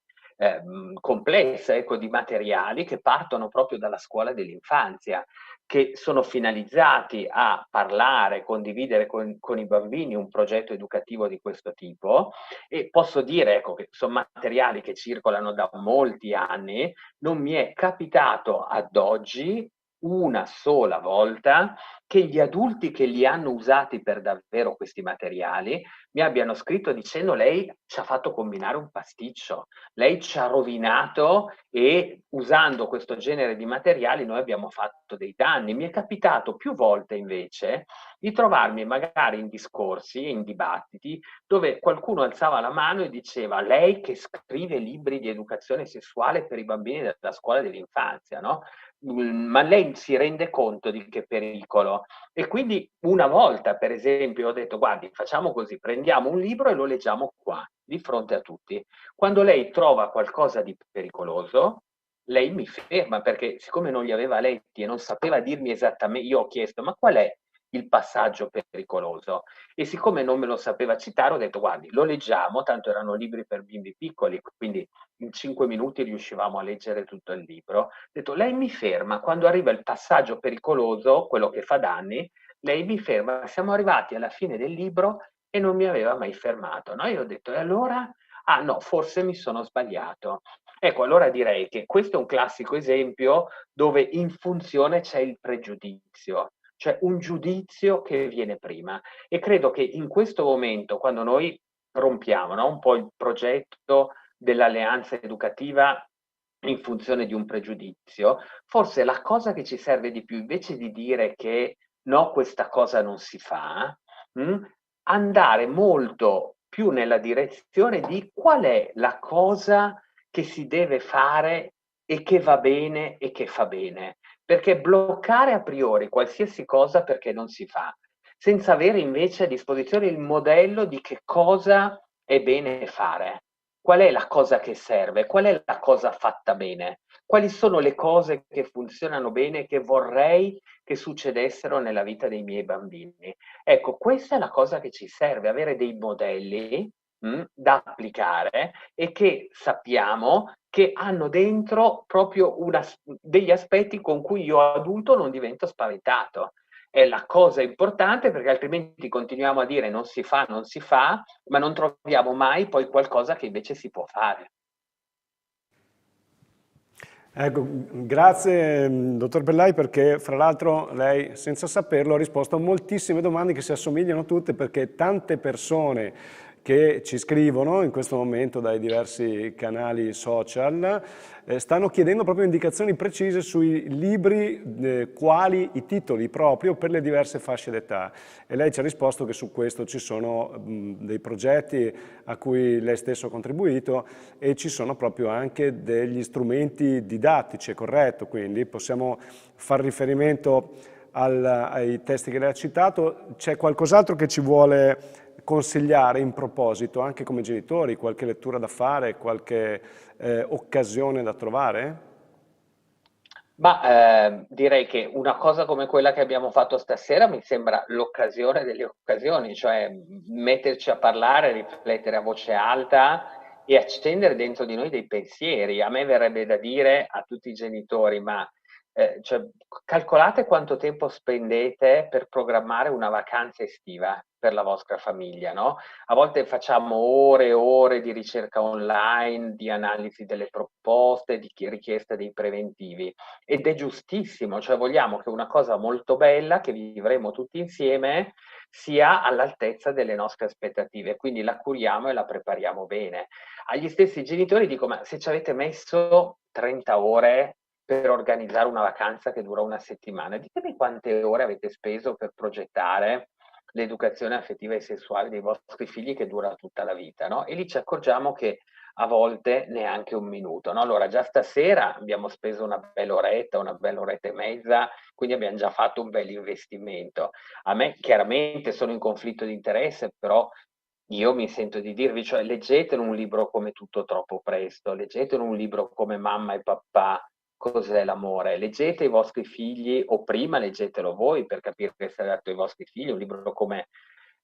complessa, ecco, di materiali che partono proprio dalla scuola dell'infanzia, che sono finalizzati a parlare, condividere con i bambini un progetto educativo di questo tipo e posso dire, ecco, che sono materiali che circolano da molti anni, non mi è capitato ad oggi una sola volta che gli adulti che li hanno usati per davvero questi materiali mi abbiano scritto dicendo lei ci ha fatto combinare un pasticcio, lei ci ha rovinato e usando questo genere di materiali noi abbiamo fatto dei danni. Mi è capitato più volte invece di trovarmi magari in discorsi, in dibattiti, dove qualcuno alzava la mano e diceva lei che scrive libri di educazione sessuale per i bambini della scuola dell'infanzia, no? Ma lei si rende conto di che pericolo? E quindi una volta, per esempio, ho detto, guardi, facciamo così, prendiamo un libro e lo leggiamo qua, di fronte a tutti. Quando lei trova qualcosa di pericoloso, lei mi ferma, perché siccome non li aveva letti e non sapeva dirmi esattamente, io ho chiesto, ma qual è il passaggio pericoloso? E siccome non me lo sapeva citare, ho detto, guardi, lo leggiamo, tanto erano libri per bimbi piccoli, quindi in 5 minuti riuscivamo a leggere tutto il libro. Ho detto, lei mi ferma, quando arriva il passaggio pericoloso, quello che fa danni, lei mi ferma, siamo arrivati alla fine del libro e non mi aveva mai fermato, no? Io ho detto, e allora? Ah no, forse mi sono sbagliato. Ecco, allora direi che questo è un classico esempio dove in funzione c'è il pregiudizio, cioè un giudizio che viene prima. E credo che in questo momento, quando noi rompiamo, no, un po' il progetto dell'alleanza educativa in funzione di un pregiudizio, forse la cosa che ci serve di più, invece di dire che no, questa cosa non si fa, andare molto più nella direzione di qual è la cosa che si deve fare e che va bene e che fa bene. Perché bloccare a priori qualsiasi cosa perché non si fa, senza avere invece a disposizione il modello di che cosa è bene fare. Qual è la cosa che serve? Qual è la cosa fatta bene? Quali sono le cose che funzionano bene e che vorrei che succedessero nella vita dei miei bambini? Ecco, questa è la cosa che ci serve, avere dei modelli da applicare e che sappiamo che hanno dentro proprio degli aspetti con cui io adulto non divento spaventato. È la cosa importante perché altrimenti continuiamo a dire non si fa, ma non troviamo mai poi qualcosa che invece si può fare. Ecco, grazie dottor Bellai perché fra l'altro lei senza saperlo ha risposto a moltissime domande che si assomigliano tutte perché tante persone che ci scrivono in questo momento dai diversi canali social, stanno chiedendo proprio indicazioni precise sui libri, quali i titoli proprio per le diverse fasce d'età. E lei ci ha risposto che su questo ci sono dei progetti a cui lei stesso ha contribuito e ci sono proprio anche degli strumenti didattici, è corretto? Quindi possiamo far riferimento ai testi che lei ha citato. C'è qualcos'altro che ci vuole consigliare in proposito, anche come genitori, qualche lettura da fare, qualche occasione da trovare? Ma direi che una cosa come quella che abbiamo fatto stasera mi sembra l'occasione delle occasioni, cioè metterci a parlare, riflettere a voce alta e accendere dentro di noi dei pensieri. A me verrebbe da dire a tutti i genitori, ma cioè, calcolate quanto tempo spendete per programmare una vacanza estiva per la vostra famiglia, no? A volte facciamo ore e ore di ricerca online, di analisi delle proposte, di richiesta dei preventivi. Ed è giustissimo, cioè vogliamo che una cosa molto bella che vivremo tutti insieme sia all'altezza delle nostre aspettative, quindi la curiamo e la prepariamo bene. Agli stessi genitori dico, ma se ci avete messo 30 ore per organizzare una vacanza che dura una settimana, ditemi quante ore avete speso per progettare l'educazione affettiva e sessuale dei vostri figli che dura tutta la vita, no? E lì ci accorgiamo che a volte neanche un minuto, no? Allora già stasera abbiamo speso una bella oretta e mezza, quindi abbiamo già fatto un bel investimento. A me chiaramente sono in conflitto di interesse, però io mi sento di dirvi, cioè leggetelo un libro come Tutto troppo presto, leggetelo un libro come Mamma e papà, cos'è l'amore, leggete i vostri figli o prima leggetelo voi per capire che è dato ai vostri figli, un libro come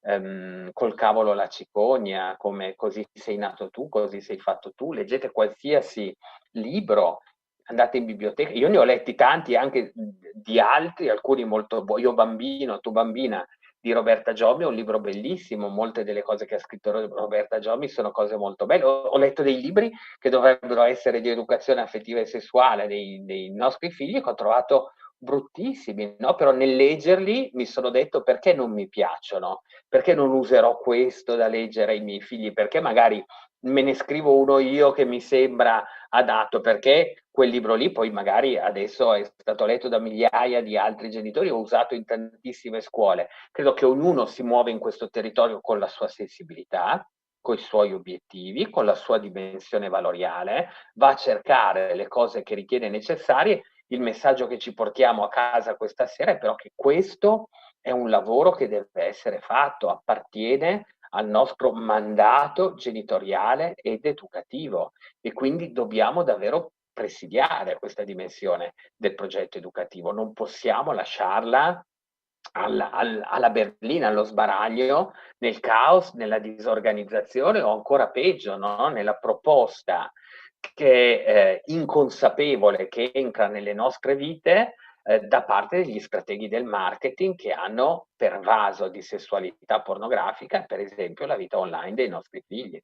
Col cavolo la cicogna, come Così sei nato tu, così sei fatto tu, leggete qualsiasi libro, andate in biblioteca, io ne ho letti tanti anche di altri, alcuni molto buoni, Io bambino, tu bambina, di Roberta Giommi, è un libro bellissimo, molte delle cose che ha scritto Roberta Giommi sono cose molto belle, ho letto dei libri che dovrebbero essere di educazione affettiva e sessuale dei nostri figli che ho trovato bruttissimi, no? Però nel leggerli mi sono detto perché non mi piacciono, perché non userò questo da leggere ai miei figli, perché magari me ne scrivo uno io che mi sembra adatto, perché quel libro lì poi magari adesso è stato letto da migliaia di altri genitori, ho usato in tantissime scuole. Credo che ognuno si muove in questo territorio con la sua sensibilità, con i suoi obiettivi, con la sua dimensione valoriale, va a cercare le cose che ritiene necessarie. Il messaggio che ci portiamo a casa questa sera è però che questo è un lavoro che deve essere fatto, appartiene al nostro mandato genitoriale ed educativo e quindi dobbiamo davvero presidiare questa dimensione del progetto educativo. Non possiamo lasciarla alla berlina, allo sbaraglio, nel caos, nella disorganizzazione o ancora peggio, no? Nella proposta che inconsapevole che entra nelle nostre vite da parte degli strateghi del marketing che hanno pervaso di sessualità pornografica, per esempio, la vita online dei nostri figli.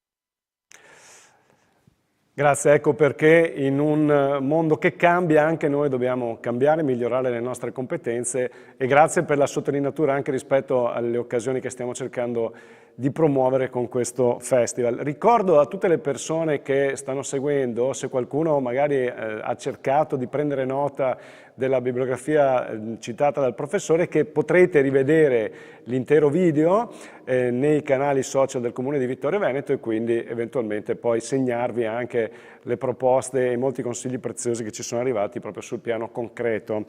Grazie, ecco perché in un mondo che cambia anche noi dobbiamo cambiare, migliorare le nostre competenze e grazie per la sottolineatura anche rispetto alle occasioni che stiamo cercando di promuovere con questo festival. Ricordo a tutte le persone che stanno seguendo, se qualcuno magari ha cercato di prendere nota della bibliografia citata dal professore, che potrete rivedere l'intero video nei canali social del Comune di Vittorio Veneto e quindi eventualmente poi segnarvi anche le proposte e molti consigli preziosi che ci sono arrivati proprio sul piano concreto.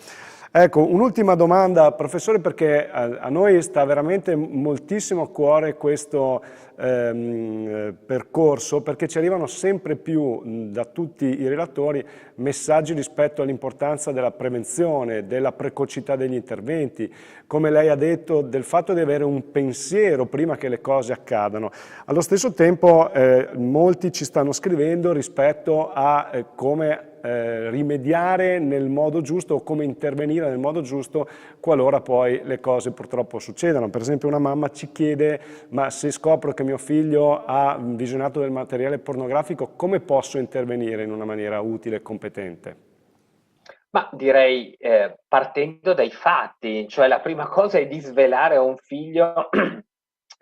Ecco, un'ultima domanda, professore, perché a noi sta veramente moltissimo a cuore questo percorso, perché ci arrivano sempre più da tutti i relatori messaggi rispetto all'importanza della prevenzione, della precocità degli interventi, come lei ha detto, del fatto di avere un pensiero prima che le cose accadano. Allo stesso tempo molti ci stanno scrivendo rispetto a come rimediare nel modo giusto o come intervenire nel modo giusto qualora poi le cose purtroppo succedano. Per esempio una mamma ci chiede: ma se scopro che mio figlio ha visionato del materiale pornografico, come posso intervenire in una maniera utile e competente? Ma direi partendo dai fatti, cioè la prima cosa è di svelare a un figlio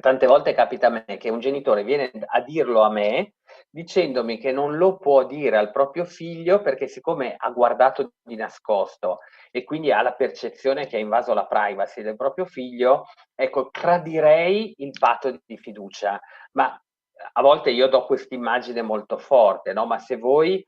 Tante volte capita a me che un genitore viene a dirlo a me dicendomi che non lo può dire al proprio figlio perché siccome ha guardato di nascosto e quindi ha la percezione che ha invaso la privacy del proprio figlio, ecco, tradirei il patto di fiducia. Ma a volte io do questa immagine molto forte, no? Ma se voi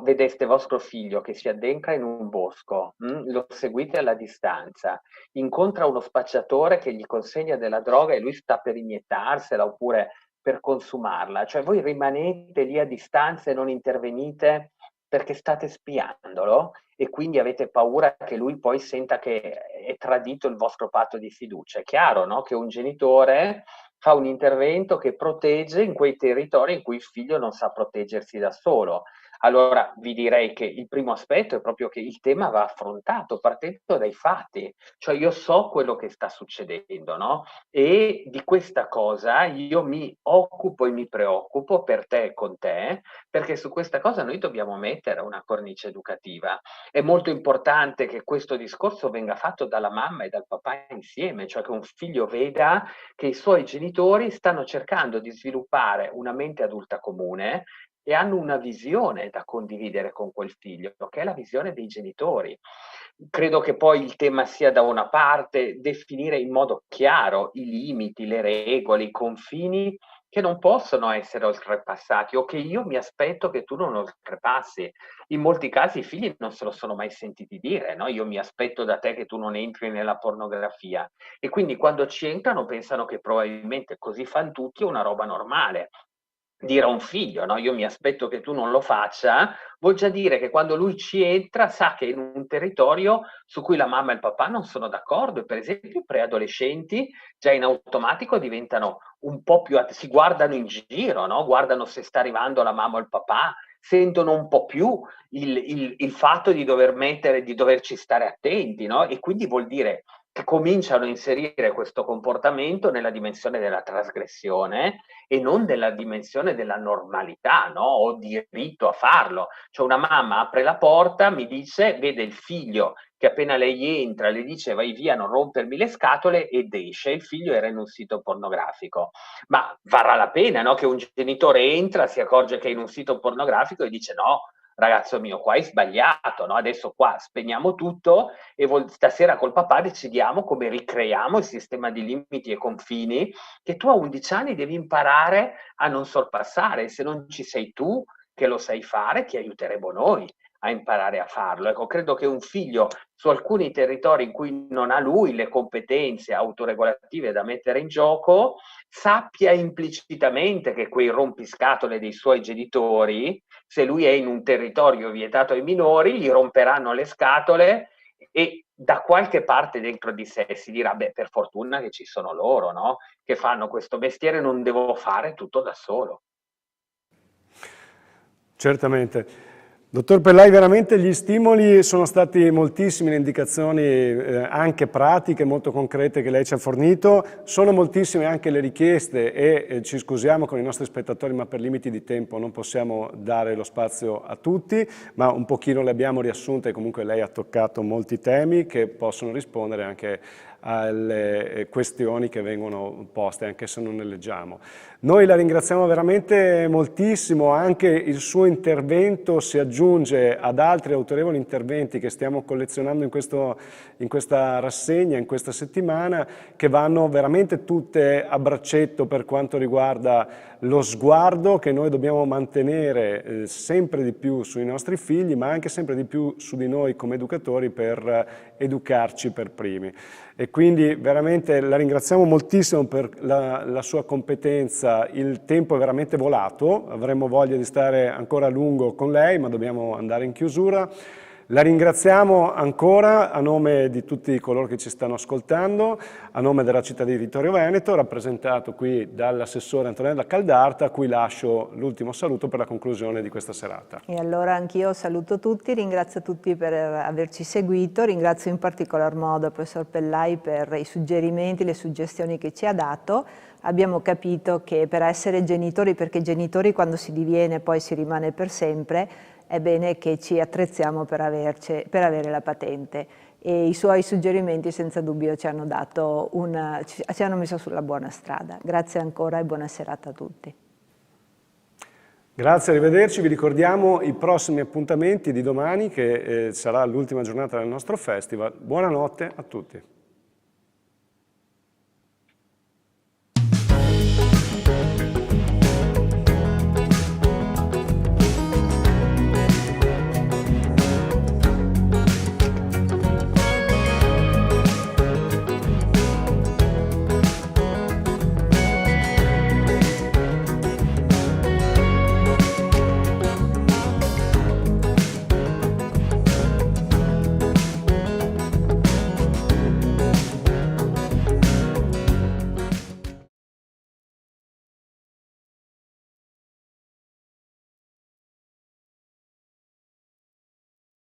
vedeste vostro figlio che si addentra in un bosco, lo seguite alla distanza, incontra uno spacciatore che gli consegna della droga e lui sta per iniettarsela oppure per consumarla, cioè voi rimanete lì a distanza e non intervenite perché state spiandolo e quindi avete paura che lui poi senta che è tradito il vostro patto di fiducia. È chiaro, no? Che un genitore fa un intervento che protegge in quei territori in cui il figlio non sa proteggersi da solo. Allora vi direi che il primo aspetto è proprio che il tema va affrontato partendo dai fatti, cioè io so quello che sta succedendo, no? E di questa cosa io mi occupo e mi preoccupo per te e con te, perché su questa cosa noi dobbiamo mettere una cornice educativa. È molto importante che questo discorso venga fatto dalla mamma e dal papà insieme, cioè che un figlio veda che i suoi genitori stanno cercando di sviluppare una mente adulta comune e hanno una visione da condividere con quel figlio, che è la visione dei genitori. Credo che poi il tema sia da una parte definire in modo chiaro i limiti, le regole, i confini che non possono essere oltrepassati o che io mi aspetto che tu non oltrepassi. In molti casi i figli non se lo sono mai sentiti dire, no? Io mi aspetto da te che tu non entri nella pornografia e quindi quando ci entrano pensano che probabilmente così fanno tutti è una roba normale. Dire a un figlio, no? Io mi aspetto che tu non lo faccia, vuol già dire che quando lui ci entra sa che è in un territorio su cui la mamma e il papà non sono d'accordo e per esempio i preadolescenti già in automatico diventano un po' più, si guardano in giro, no? Guardano se sta arrivando la mamma o il papà, sentono un po' più il fatto di dover mettere, di doverci stare attenti, no? E quindi vuol dire che cominciano a inserire questo comportamento nella dimensione della trasgressione e non nella dimensione della normalità, no? O diritto a farlo. Cioè una mamma apre la porta, mi dice, vede il figlio che appena lei entra le dice vai via, non rompermi le scatole ed esce, il figlio era in un sito pornografico. Ma varrà la pena, no? Che un genitore entra, si accorge che è in un sito pornografico e dice no, ragazzo mio, qua hai sbagliato, no? Adesso qua spegniamo tutto e stasera col papà decidiamo come ricreiamo il sistema di limiti e confini che tu a 11 anni devi imparare a non sorpassare. Se non ci sei tu che lo sai fare, ti aiuteremo noi a imparare a farlo. Ecco, credo che un figlio su alcuni territori in cui non ha lui le competenze autoregolative da mettere in gioco, sappia implicitamente che quei rompiscatole dei suoi genitori, se lui è in un territorio vietato ai minori, gli romperanno le scatole e da qualche parte dentro di sé si dirà, beh, per fortuna che ci sono loro, no? Che fanno questo mestiere, non devo fare tutto da solo. Certamente. Dottor Pellai, veramente gli stimoli sono stati moltissimi, le indicazioni anche pratiche, molto concrete che lei ci ha fornito, sono moltissime anche le richieste e ci scusiamo con i nostri spettatori ma per limiti di tempo non possiamo dare lo spazio a tutti, ma un pochino le abbiamo riassunte e comunque lei ha toccato molti temi che possono rispondere anche alle questioni che vengono poste, anche se non ne leggiamo. Noi la ringraziamo veramente moltissimo, anche il suo intervento si aggiunge ad altri autorevoli interventi che stiamo collezionando in questa rassegna, in questa settimana, che vanno veramente tutte a braccetto per quanto riguarda lo sguardo che noi dobbiamo mantenere sempre di più sui nostri figli, ma anche sempre di più su di noi come educatori per educarci per primi. E quindi veramente la ringraziamo moltissimo per la sua competenza, il tempo è veramente volato, avremmo voglia di stare ancora a lungo con lei, ma dobbiamo andare in chiusura. La ringraziamo ancora a nome di tutti coloro che ci stanno ascoltando, a nome della città di Vittorio Veneto, rappresentato qui dall'assessore Antonella Caldarta, a cui lascio l'ultimo saluto per la conclusione di questa serata. E allora anch'io saluto tutti, ringrazio tutti per averci seguito, ringrazio in particolar modo il professor Pellai per i suggerimenti, le suggestioni che ci ha dato. Abbiamo capito che per essere genitori, perché genitori quando si diviene poi si rimane per sempre, è bene che ci attrezziamo per avere la patente. e i suoi suggerimenti senza dubbio ci hanno messo sulla buona strada. Grazie ancora e buona serata a tutti. Grazie, arrivederci. Vi ricordiamo i prossimi appuntamenti di domani, che sarà l'ultima giornata del nostro festival. Buonanotte a tutti.